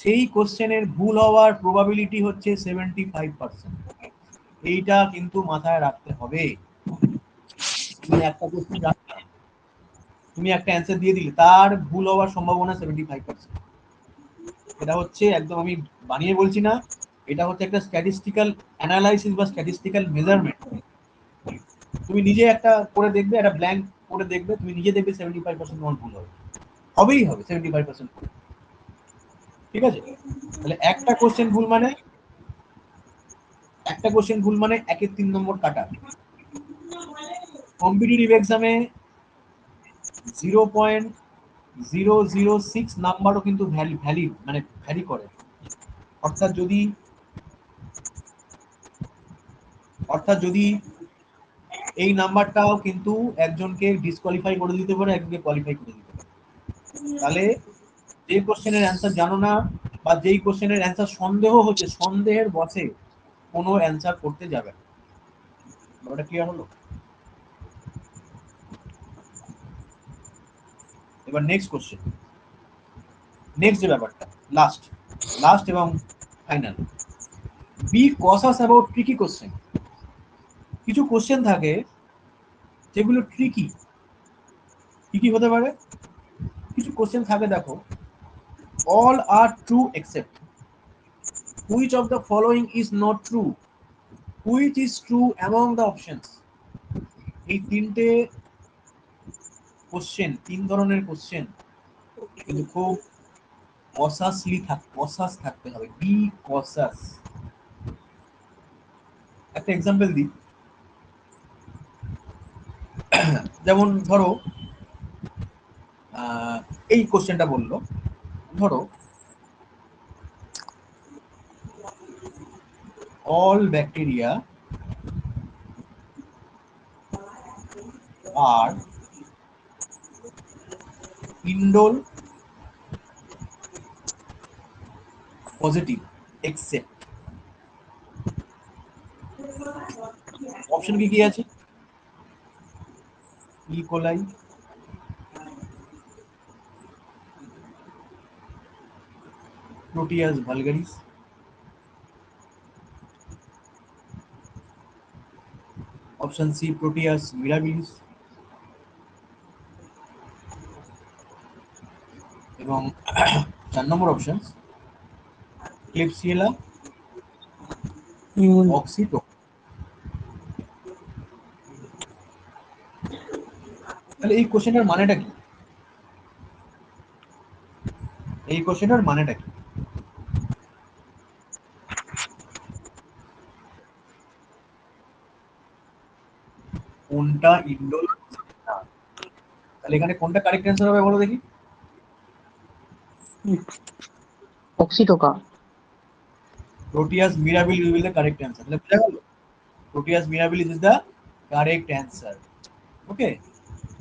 সেই কোশ্চেনের ভুল হওয়ার প্রবাবিলিটি হচ্ছে 75%। এইটা কিন্তু মাথায় রাখতে হবে। তুমি একটা কোশ্চেন জানো না, তুমি একটা অ্যান্সার দিয়ে দিলে তার ভুল হওয়ার সম্ভাবনা 75%। এটা হচ্ছে একদম, আমি বানিয়ে বলছি না, এটা হচ্ছে একটা স্ট্যাটিস্টিক্যাল অ্যানালাইসিস বা স্ট্যাটিস্টিক্যাল মেজারমেন্ট। তুমি নিজে একটা করে দেখবে, একটা ব্ল্যাঙ্ক করে দেখবে, তুমি নিজে দেখবে 75% তোমার ভুল হবে, হবেই হবে 75%। ঠিক আছে, তাহলে একটা কোশ্চেন ভুল মানে একের 3 নম্বর কাটা। কম্পিটিটিভ এক্সামে 0.006 নাম্বারও কিন্তু ভ্যালিড, মানে ভ্যারি করে। অর্থাৎ যদি এই নাম্বারটাও কিন্তু একজনকে ডিসকোয়ালিফাই করে দিতে পারে, একজনকে কোয়ালিফাই করে দিতে পারে। তাহলে যে কোশ্চেনের অ্যান্সার জানো না বা যেই কোশ্চেনের অ্যান্সার সন্দেহ হচ্ছে, সন্দেহের বসে কোনো অ্যান্সার করতে যাবে না। ব্যাপারটা ক্লিয়ার হলো? এবার নেক্সট কোশ্চেন, নেক্সট যে ব্যাপারটা, লাস্ট এবং final, be cautious about tricky question. কিছু কোশ্চেন থাকে যেগুলো ট্রিকি হতে পারে। কিছু কোশ্চেন থাকে, দেখো, all are true except which of the following is not true, which is true among the options। এই তিনটে কোশ্চেন, 3 ধরনের কোশ্চেন কিন্তু খুব কসাস থাকতে হবে, বি কসাস। একটা এক্সাম্পল দিই, যেমন ধরো এই কোশ্চেনটা বললো, ধরো all bacteria are indole positive except, option কি আছে? E coli, Proteus vulgaris, option C Proteus mirabilis, এবং 4 নম্বর অপশন ক্লিপসিয়েলা অক্সিটো। তাহলে এই কোশ্চেনের মানেটা কি? কোনটা ইন্ডোল? তাহলে এখানে কোনটা কারেক্ট অ্যান্সার হবে বলো দেখি? Oxytoca. Proteus mirabilis will be the correct answer. তাহলে বুঝা গেল, Proteus mirabilis is the correct answer. Okay,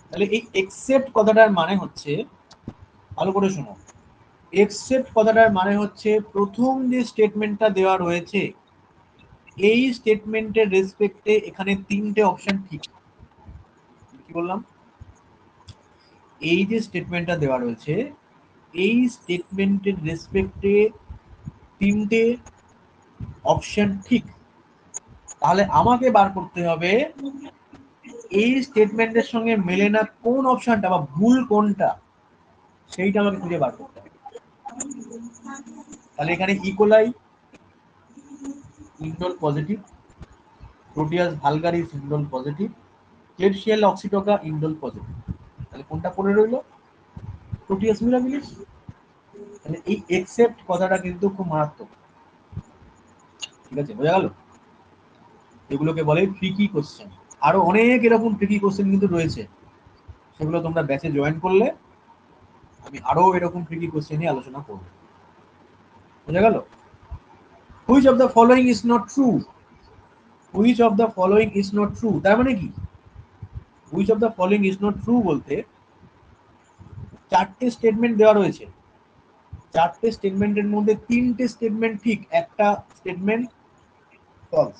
তাহলে এই এক্সেপ্ট কথাটার মানে হচ্ছে, ভালো করে শোনো, এক্সেপ্ট কথাটার মানে হচ্ছে প্রথম যে স্টেটমেন্টটা দেওয়া রয়েছে এই স্টেটমেন্টের রেসপেক্টে এখানে তিনটে অপশন ঠিক। কি বললাম? এই যে স্টেটমেন্টটা দেওয়া রয়েছে, এই স্টেটমেন্টের রেসপেক্টে তিনটে অপশন ঠিক। তাহলে আমাকে বার করতে হবে এই স্টেটমেন্টের সঙ্গে মেলে না কোন অপশনটা বা ভুল কোনটা, সেইটা আমাকে খুঁজে বার করতে হবে। তাহলে এখানে E coli indole positive, Proteus vulgaris indole positive, Klebsiella oxytoca indole positive. তাহলে কোনটা পড়ে রইলো? Proteus mirabilis. তাহলে এই এক্সেপ্ট কথাটা কিন্তু খুব মারাত্মক। ঠিক আছে, বোঝা গেল? এগুলোকে বলে ট্রিকি কোশ্চেন। আরো অনেক এরকম ট্রিকি কোশ্চেন কিন্তু রয়েছে, সেগুলো তোমরা ব্যাচে জয়েন করলে আমি আরো এরকম ট্রিকি কোশ্চেন নিয়ে আলোচনা করব। বোঝা গেল? Which of the following is not true? Which of the following is not true তার মানে কি? Which of the following is not true বলতে চারটে স্টেটমেন্ট দেওয়া রয়েছে, চারটে স্টেটমেন্টের মধ্যে তিনটে স্টেটমেন্ট ঠিক, একটা স্টেটমেন্ট ফলস।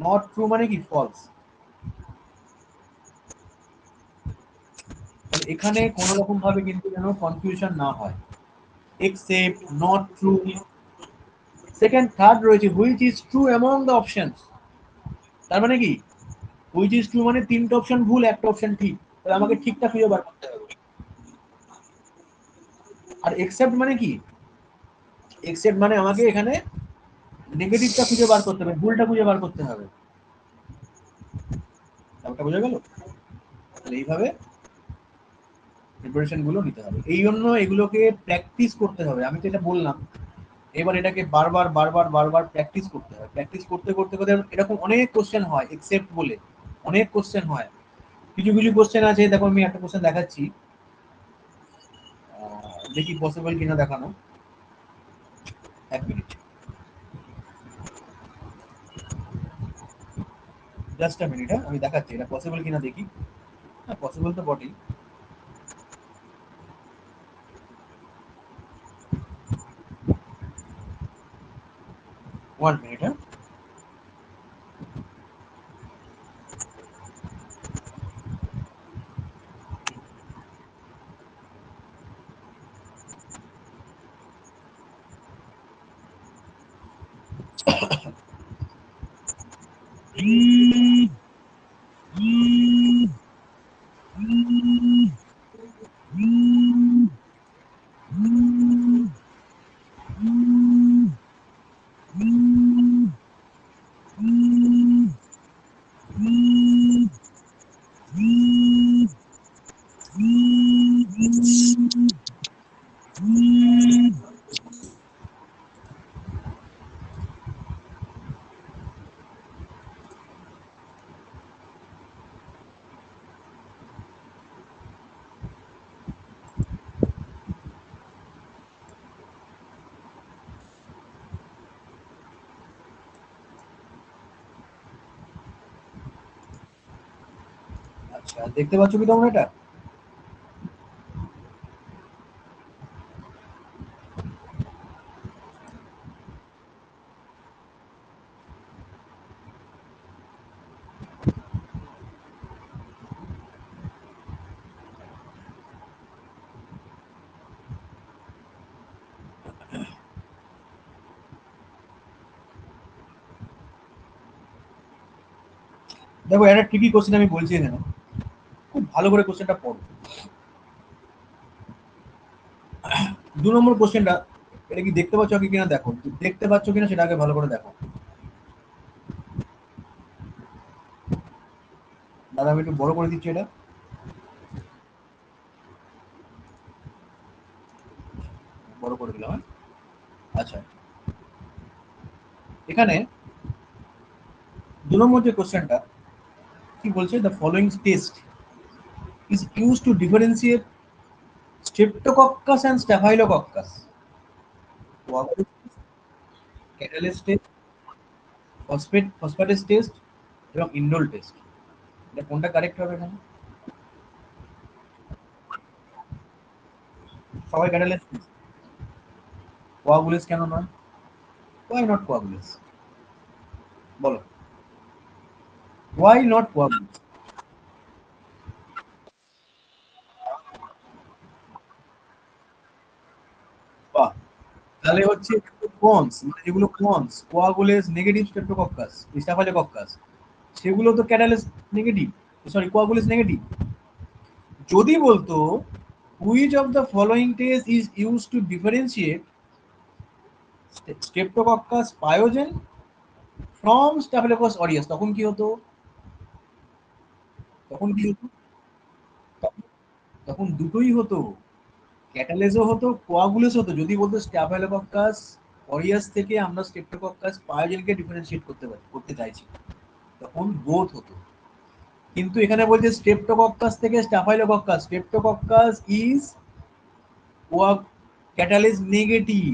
নট ট্রু মানে কি? ফলস। এখানে কোন রকম ভাবে কিন্তু যেন কনফিউশন না হয়। Except, not true, second, third রয়েছে which is true among the options. তার মানে কি? হুইচ ইজ ট্রু মানে তিনটে অপশন ভুল, একটা অপশন ঠিক। তাহলে আমাকে ঠিকটা খুঁজে বার করতে হবে। আর এক্সেপ্ট মানে কি? এক্সেপ্ট মানে আমাকে এখানে নেগেটিভটা খুঁজে বার করতে হবে, ভুলটা খুঁজে বার করতে হবে। ব্যাপারটা বোঝা গেল? তাহলে এইভাবে প্রিপারেশন গুলো নিতে হবে। এই জন্য এগুলোকে প্র্যাকটিস করতে হবে। আমি তো এটা বললাম, এবার এটাকে বারবার বারবার বারবার প্র্যাকটিস করতে হবে। প্র্যাকটিস করতে করতে করতে এরকম অনেক কোশ্চেন হয়, এক্সেপ্ট বলে অনেক কোশ্চেন হয়। কিছু কিছু কোশ্চেন আছে, দেখো আমি একটা কোশ্চেন দেখাচ্ছি, দেখি পসিবল কিনা দেখানো। এক মিনিট, জাস্ট আ মিনিট, আমি দেখাচ্ছি এটা পসিবল কিনা দেখি। হ্যাঁ, পসিবল তো বটেই। ওয়ান মিনিট, হ্যাঁ। আচ্ছা, দেখতে পাচ্ছ কি তোমরা এটা? দেখো, একটা ট্রিকি কোশ্চেন আমি বলছি এখানে, খুব ভালো করে কোশ্চেনটা পড়ো। 2 নম্বর কোশ্চেনটা, এটা কি দেখতে পাচ্ছ আগে কিনা দেখো, দেখতে পাচ্ছ কিনা সেটা আগে ভালো করে দেখো। দাদা আমি একটু বড় করে দিচ্ছি এটা। বড় করে দিলাম, হ্যাঁ। আচ্ছা, এখানে 2 নম্বর যে কোশ্চেনটা কি বলছে, the following test is use to differentiate Streptococcus and Staphylococcus, catalase test, phosphatase test এবং ইন্ডোল টেস্ট। এটা কোনটা কারেক্ট হবে এখানে? সবাই ক্যাটালেস টেস্ট। কোয়াগুলেস কেন নয়? Why not coagulase? বলো, ওয়াই নট কোয়াগুলেস? বাহ, তাহলে হচ্ছে কনস, মানে যেগুলো কনস, কোয়াগুলেস নেগেটিভ স্ট্রেপ্টোকক্কাস, স্টাফাইলোকক্কাস, সেগুলো তো ক্যাটালেস নেগেটিভ, সরি কোয়াগুলেস নেগেটিভ। যদি বলতো which of the following test is used to differentiate streptococcus pyogen from staphylococcus aureus, তখন কি হতো? তখন কি হতো? তখন দুটোই হতো, ক্যাটালেসও হতো, কোয়াগুলেস হতো। যদি বলতো স্ট্যাফাইলোকক্কাস অরিয়াস থেকে আমরা স্ট্রেপ্টোকক্কাস পায়োজেনকে ডিফারেন্সিয়েট করতে চাইছি, তখন বোথ হতো। কিন্তু এখানে বলছে স্ট্রেপ্টোকক্কাস থেকে Staphylococcus, Streptococcus is catalase negative,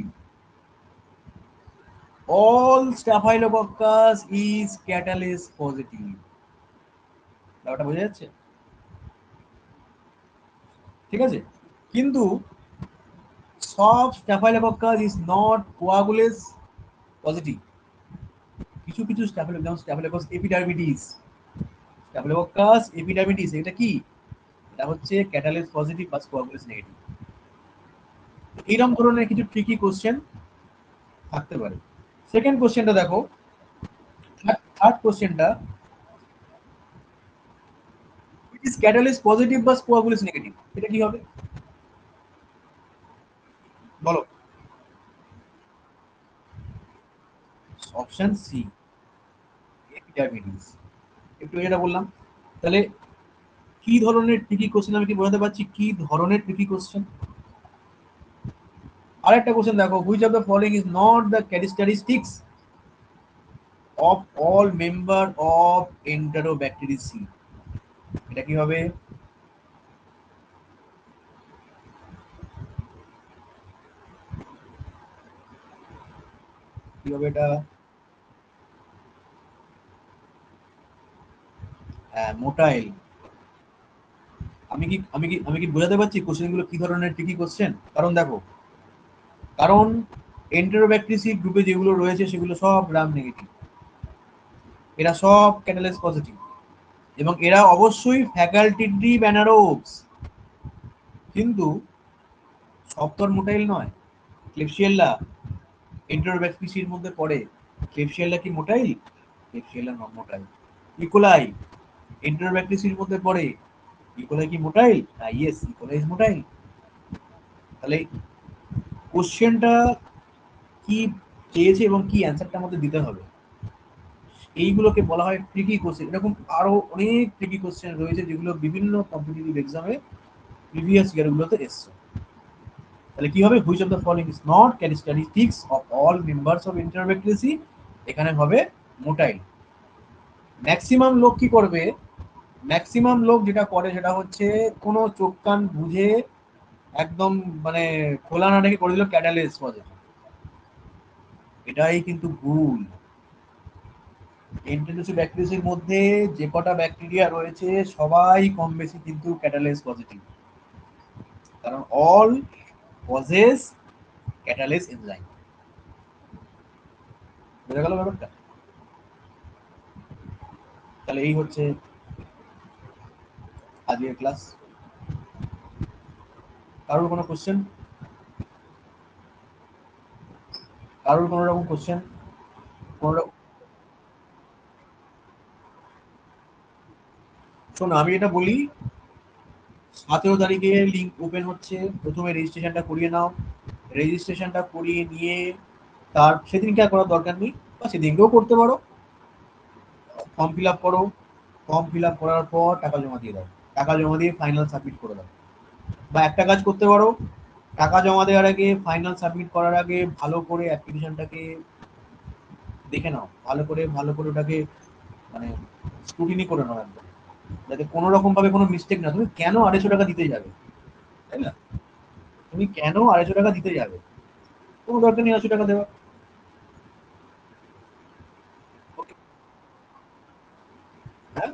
all staphylococcus is catalase positive। ব্যাপারটা বোঝা যাচ্ছে? ঠিক আছে, কিন্তু সব স্ট্যাফাইলোকক্কাস ইজ নট কোয়াগুলেস পজিটিভ। কিছু কিছু যেমন স্ট্যাফিলোকক্কাস এপিডার্মিডিস, স্ট্যাফিলোকক্কাস এপিডার্মিডিস এটা কি? এটা হচ্ছে ক্যাটালেস পজিটিভ বা কোয়াগুলেস নেগেটিভ। এইরকম ধরনের কিছু ট্রিকি কোশ্চেন থাকতে পারে। সেকেন্ড কোশ্চেনটা দেখো, থার্ড কোশ্চেনটা, ইজ ক্যাটালেস পজিটিভ বা কোয়াগুলেস নেগেটিভ, এটা কি হবে বলো? Option C, epidermidis. একটু যেটা বললাম, তাহলে কি ধরনের ট্রিকি কোশ্চেন, আমি কি বোঝাতে পারছি কি ধরনের ট্রিকি কোশ্চেন? আরেকটা কোশ্চেন দেখো, which of the following is not the characteristics of all member of Enterobacteriaceae, এটা কি হবে? কি হবে এটা? মোটাইল। আমি কি বোঝাতে পারছি কোশ্চেন গুলো কি ধরনের ট্রিকি কোশ্চেন? কারণ দেখো, কারণ এন্টারোব্যাকটেরিয়াসি গ্রুপে যেগুলো রয়েছে সেগুলো সব গ্রাম নেগেটিভ, এরা সব ক্যাটালেস পজিটিভ, এবং এরা অবশ্যই ফ্যাকাল্টেটিভ অ্যানারোবস। কিন্তু সব তো আর মোটাইল নয়। ক্লেবশিয়েল্লা এন্টারোব্যাকটেরিয়াসির মধ্যে পড়ে, ক্লেবশিয়েল্লা কি motile? Klebsiella non motile. E coli এন্টারোব্যাকটেরিয়াসির মধ্যে পড়ে, ইকোলাই কি motile? Yes, E coli is motile. তাহলে কোশ্চেনটা কি চেয়েছে এবং কি অ্যান্সারটা আমাদের দিতে হবে, এইগুলোকে বলা হয় ট্রিকি কোশ্চেন। এরকম আরো অনেক ট্রিকি কোশ্চেন রয়েছে যেগুলো বিভিন্ন কম্পিটিটিভ এক্সামে প্রিভিয়াস ইয়ারগুলোতে এসছে। তাহলে কি হবে? Which of the following is not characteristics of all members of Enterobacteriaceae, এখানে হবে মোটাইল। ম্যাক্সিমাম লোক কি করবে? ম্যাক্সিমাম লোক যেটা করে সেটা হচ্ছে কোনো চোখ কান বুঝে একদম মানে খোলা না রেখে করে দিল ক্যাটালেস পজিটিভ। এটাই কিন্তু ভুল। ব্যাকটেরিয়ার মধ্যে যে কটা ব্যাকটেরিয়া রয়েছে সবাই কম বেশি কিন্তু ক্যাটালেস পজিটিভ, কারণ অল পজেস ক্যাটালেস এনজাইম। বোঝা গেল ব্যাপারটা? তাহলে এই হচ্ছে আজকের ক্লাস। কারোর কোনো কোশ্চেন? কারোর কোনো রকম কোশ্চেন? শোনো আমি এটা বলি, 17 তারিখে লিঙ্ক ওপেন হচ্ছে, প্রথমে রেজিস্ট্রেশনটা করিয়ে নাও। রেজিস্ট্রেশনটা করিয়ে নিয়ে তার সেদিনকে আর করার দরকার নেই, বা সেদিনকেও করতে পারো। ফর্ম ফিল আপ করো, ফর্ম ফিল আপ করার পর টাকা জমা দিয়ে দাও, টাকা জমা দিয়ে ফাইনাল সাবমিট করে দাও। বা একটা কাজ করতে পারো, টাকা জমা দেওয়ার আগে, ফাইনাল সাবমিট করার আগে ভালো করে অ্যাপ্লিকেশনটাকে দেখে নাও, ভালো করে ওটাকে মানে স্ক্রুটিনি করে নাও একদম, যাতে কোনো রকম ভাবে কোনো মিস্টেক না। তুমি কেন 250 টাকা দিতে যাবে, তাই না? তুমি কেন 250 টাকা দিতে যাবে? কোনো দরকার নেই 250 টাকা দেওয়া। হ্যাঁ,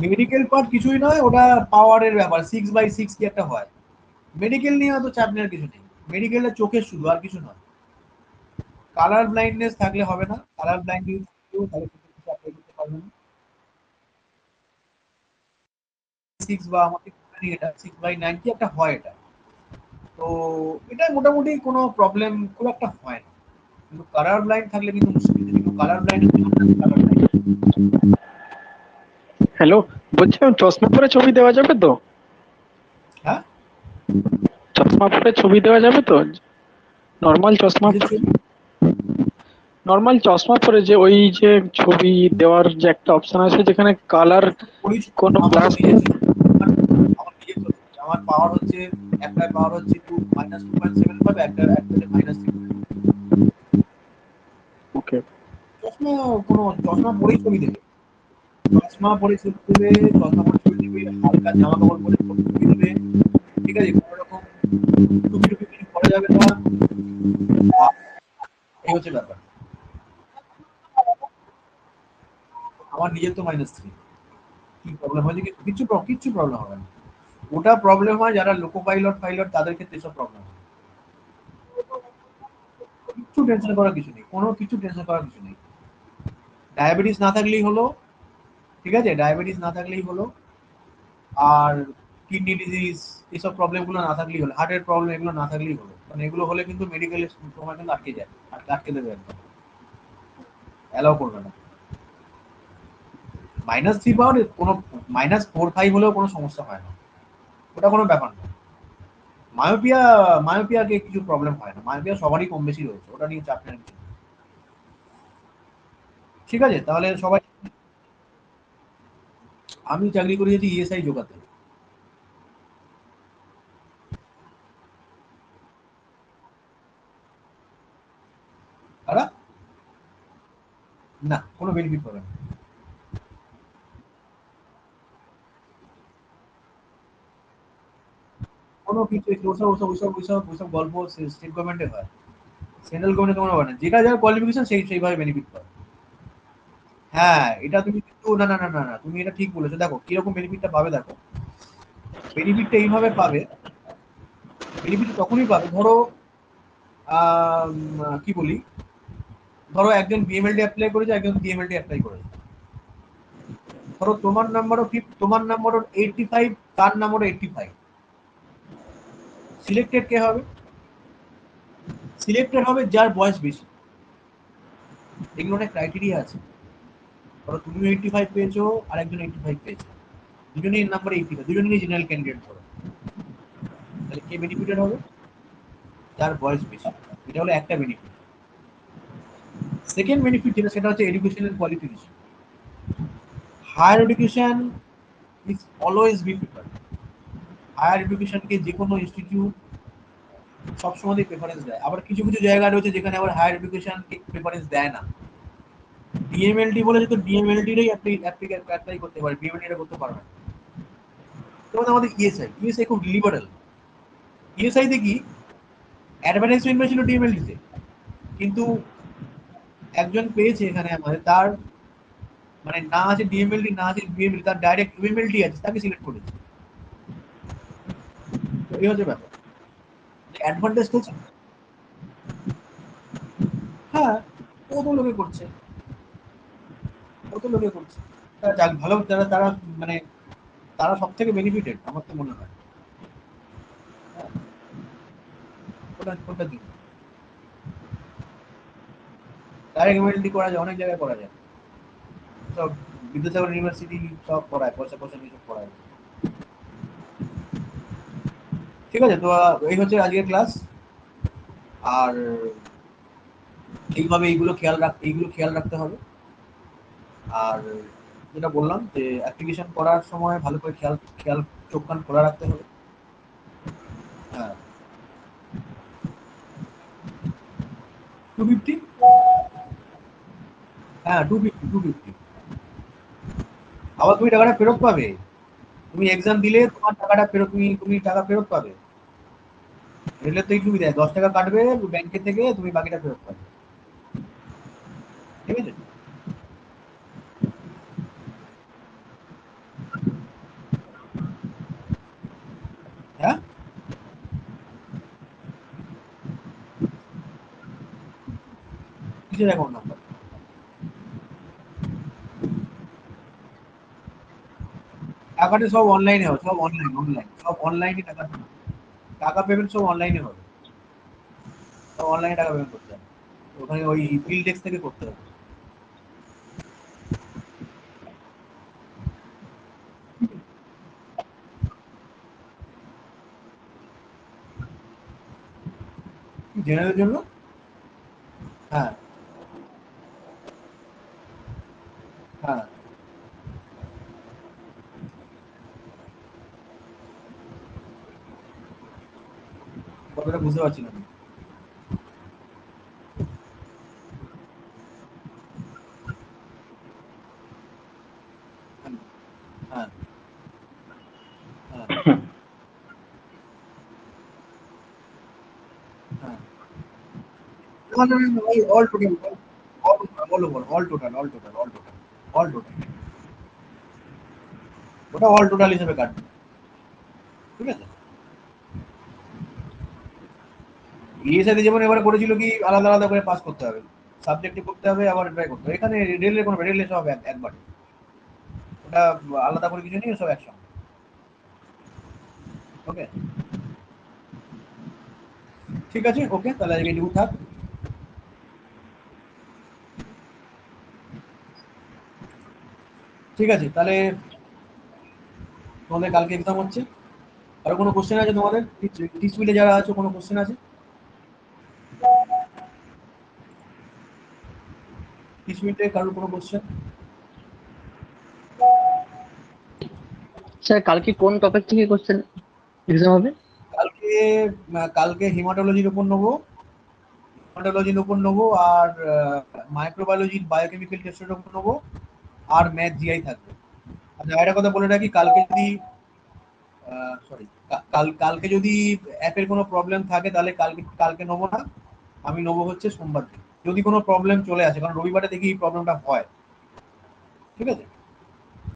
মেডিকেল পার্ট কিছুই নয়, ওটা পাওয়ারের ব্যাপার, 6/6 কি একটা হয়, মেডিকেল নিয়ে অত চাপ নেওয়ার কিছু নেই, মেডিকেলে চোখের শুধু, আর কিছু নয়। কালার ব্লাইন্ডনেস থাকলে হবে না, কালার ব্লাইন্ড যদি থাকেও তাহলে কিন্তু কিছু অ্যাপ্লাই করতে পারবে না। 6 বা আমাকে এটা 6/9 কি একটা হয় এটা, তো এটা মোটামুটি কোনো প্রবলেম খুব একটা হয় না। কিন্তু কালার ব্লাইন্ড থাকলে কিন্তু মুশকিল, কিন্তু colour blind colour blind. Hello, বলছিলাম চশমা পরে ছবি দেওয়া যাবে তো? হ্যাঁ, চশমা পরে ছবি দেওয়া যাবে তো? নর্মাল চশমা কিসের ছবি? নর্মাল চশমা পরে যে ওই যে ছবি দেওয়ার যে একটা অপশন আছে যেখানে কালার পরিচয় কোনো আমার গ্লাস। নিজের ছবি। আমার নিজের ছবি। আমার পাওয়ার হচ্ছে, একটার পাওয়ার হচ্ছে -2.75, একটাতে -3। ওকে। চশমা, কোনো চশমা পরেই ছবি দেবে, চশমা পরে ছবি দেবে, চশমা পরে ছবি দেবে, হালকা জামা কাপড় পরে ছবি দেবে, ঠিক আছে? কোনো রকম টুপি টুপি কিছু পরা যাবে না, এই হচ্ছে ব্যাপার। আমার নিজের তো -3, কি প্রবলেম হয়েছে? কিচ্ছু প্রবলেম হবে না। ওটা প্রবলেম হয় যারা লোকো পাইলট ফাইলট, তাদের ক্ষেত্রে এসব প্রবলেম হয়। কিচ্ছু টেনশন করার কিছু নেই, কোনো কিছু টেনশন করার কিছু নেই। ডায়াবেটিস না থাকলেই হলো, ঠিক আছে? ডায়াবেটিস না থাকলেই হলো, আর কিডনি ডিজিজ এসব প্রবলেম গুলো না থাকলেই হলো, হার্টের প্রবলেম এগুলো না থাকলেই হলো। মানে এগুলো হলে কিন্তু মেডিকেলের সময় কিন্তু আটকে যায়, আটকে দেবে একদম, অ্যালাউ করবে না। -3 পাওয়ার কোনো, -4/5 হলেও কোনো সমস্যা হয় না, ওটা কোনো ব্যাপার না। মায়োপিয়া, মায়োপিয়াকে কিছু প্রবলেম হয় না, মায়োপিয়া সবারই কম বেশি রয়েছে, ওটা নিয়ে চাপ নেওয়ার কিছু নেই। ঠিক আছে, তাহলে সবাই, আমি চাকরি করিয়েছি ইএসআই জোগাতে। তারা না, কোনো বেনিফিট পাবে না। কোনো কিছু ওসব ওসব ওসব ওইসব ওইসব গল্প স্টেট গভর্নমেন্টে হয়, সেন্ট্রাল গভর্নমেন্টে তোমার হয় না। যেটা যার কোয়ালিফিকেশন সেইভাবে বেনিফিট পাবে। হ্যাঁ, এটা তুমি কিন্তু, না না না না না, তুমি এটা ঠিক বলেছো। দেখো কিরকম বেনিফিটটা পাবে, দেখো বেনিফিটটা এইভাবে পাবে। বেনিফিট তখনই পাবে, ধরো কি বলি, ধরো একজন বিএমএলডি অ্যাপ্লাই করেছে, একজন ডিএমএলডি অ্যাপ্লাই করেছে। ধরো তোমার নাম্বারও 50, তোমার নাম্বারও 85, তার নাম্বারও 85, সিলেক্টেড কে হবে? সিলেক্টেড হবে যার বয়স বেশি। এগুলো অনেক ক্রাইটেরিয়া আছে। ধরো তুমিও 85 পেয়েছো, আর একজন 85 পেয়েছে, দুজনেই নাম্বার 85, দুজনেই জেনারেল ক্যান্ডিডেট ধরো, তাহলে কে বেনিফিটেড হবে? যার বয়স বেশি। এটা হলো একটা বেনিফিট। সেকেন্ড বেনিফিট যেটা, সেটা হচ্ছে এডুকেশনের qualification. Higher education is always be preferred. Higher এডুকেশনকে যে কোনো ইনস্টিটিউট সবসময় প্রেফারেন্স দেয়। আবার কিছু কিছু জায়গা রয়েছে যেখানে আবার হায়ার এডুকেশনকে প্রেফারেন্স দেয় না। ডিএমএলটি বলেছে তো ডিএমএলটিরই অ্যাপ্লাই করতে পারে, ডিএমএলটি করতে পারবে না। যেমন আমাদের ইএসআই খুব লিবারেল। ইএসআই তে কি অ্যাডভার্টাইজমেন্ট ছিল ডিএমএলটিতে, কিন্তু একজন পেয়েছে এখানে আমাদের, তার মানে না আছে ডিএমএলটি, না আছে বিএমএলটি, তার ডাইরেক্ট ইউএমএলটি আছে, তাকে সিলেক্ট করেছে। তো এই হচ্ছে ব্যাপার, অ্যাডভান্টেজ তো, হ্যাঁ, কত লোকে করছে, কত লোকে করছে। তারা ভালো, তারা তারা মানে তারা সব থেকে বেনিফিটেড আমার তো মনে হয়। হ্যাঁ, কোনটা কোনটা দিন ডাইরেক্ট ইউএমএলটি করা যায়, অনেক জায়গায় করা যায়। সব বিদ্যাসাগর ইউনিভার্সিটি সব পড়ায়, পয়সা পয়সা নিয়ে সব পড়ায়। ঠিক আছে, তো এই হচ্ছে আজকের ক্লাস। আর এইভাবে এইগুলো খেয়াল রাখতে হবে। আর যেটা বললাম যে অ্যাপ্লিকেশন করার সময় ভালো করে খেয়াল খেয়াল চোখ কান খোলা রাখতে হবে। হ্যাঁ, 250, হ্যাঁ 250। আবার তুমি টাকাটা ফেরত পাবে, তুমি এক্সাম দিলে তোমার টাকাটা ফেরত, তুমি তুমি টাকা ফেরত পাবে। রেলের তো এই সুবিধা, 10 টাকা কাটবে ব্যাংকে থেকে, তুমি বাকিটা ফেরত পাবে। ঠিক আছে। হ্যাঁ, কিসের অ্যাকাউন্ট নাম্বার? টাকাটা সব অনলাইনে হবে, সব অনলাইন সব অনলাইনে টাকা পেমেন্ট সব অনলাইনে হবে, সব অনলাইনে টাকা পেমেন্ট করতে হবে, ওখানে ওই বিল ডেস্ক থেকে করতে হবে। জেনারেলের জন্য? হ্যাঁ হ্যাঁ, কথাটা বুঝতে পারছি না। হ্যাঁ হ্যাঁ হ্যাঁ, all total, all over, all total, all total, all total, all total, ওটা অল টোটাল হিসেবে কাটবে, ঠিক আছে? ইএসআইতে যেমন এবারে করেছিল কি আলাদা আলাদা করে পাস করতে হবে, সাবজেক্টে করতে হবে আবার ট্রাই করতে হবে, এখানে রেলের কোনো রেলে সব একবার, ওটা আলাদা করে কিছু নেই, সব একসঙ্গে। ওকে, ঠিক আছে, ওকে, তাহলে আজকে এটুকু থাক। ঠিক আছে, তাহলে তোমাদের কালকে এক্সাম হচ্ছে, আর কোনো কোশ্চেন আছে তোমাদের? টিস মিলে যারা আছো কোনো কোশ্চেন আছে? টিস মিলে কারোর কোনো কোশ্চেন? স্যার কালকে কোন টপিক থেকে কোশ্চেন এক্সাম হবে? কালকে কালকে হিমাটোলজির উপর নেবো, হিমাটোলজির উপর নেবো, আর মাইক্রোবায়োলজির বায়োকেমিক্যাল টেস্টের উপর নেবো, আর ম্যাথ জিআই থাকবে। আচ্ছা, একটা কথা বলে রাখি, কালকে যদি সরি, কালকে যদি অ্যাপের কোনো প্রবলেম থাকে তাহলে কালকে কালকে নেবো না, আমি নেবো হচ্ছে সোমবার দিন, যদি কোনো প্রবলেম চলে আসে, কারণ রবিবারে দেখি এই প্রবলেমটা হয়, ঠিক আছে?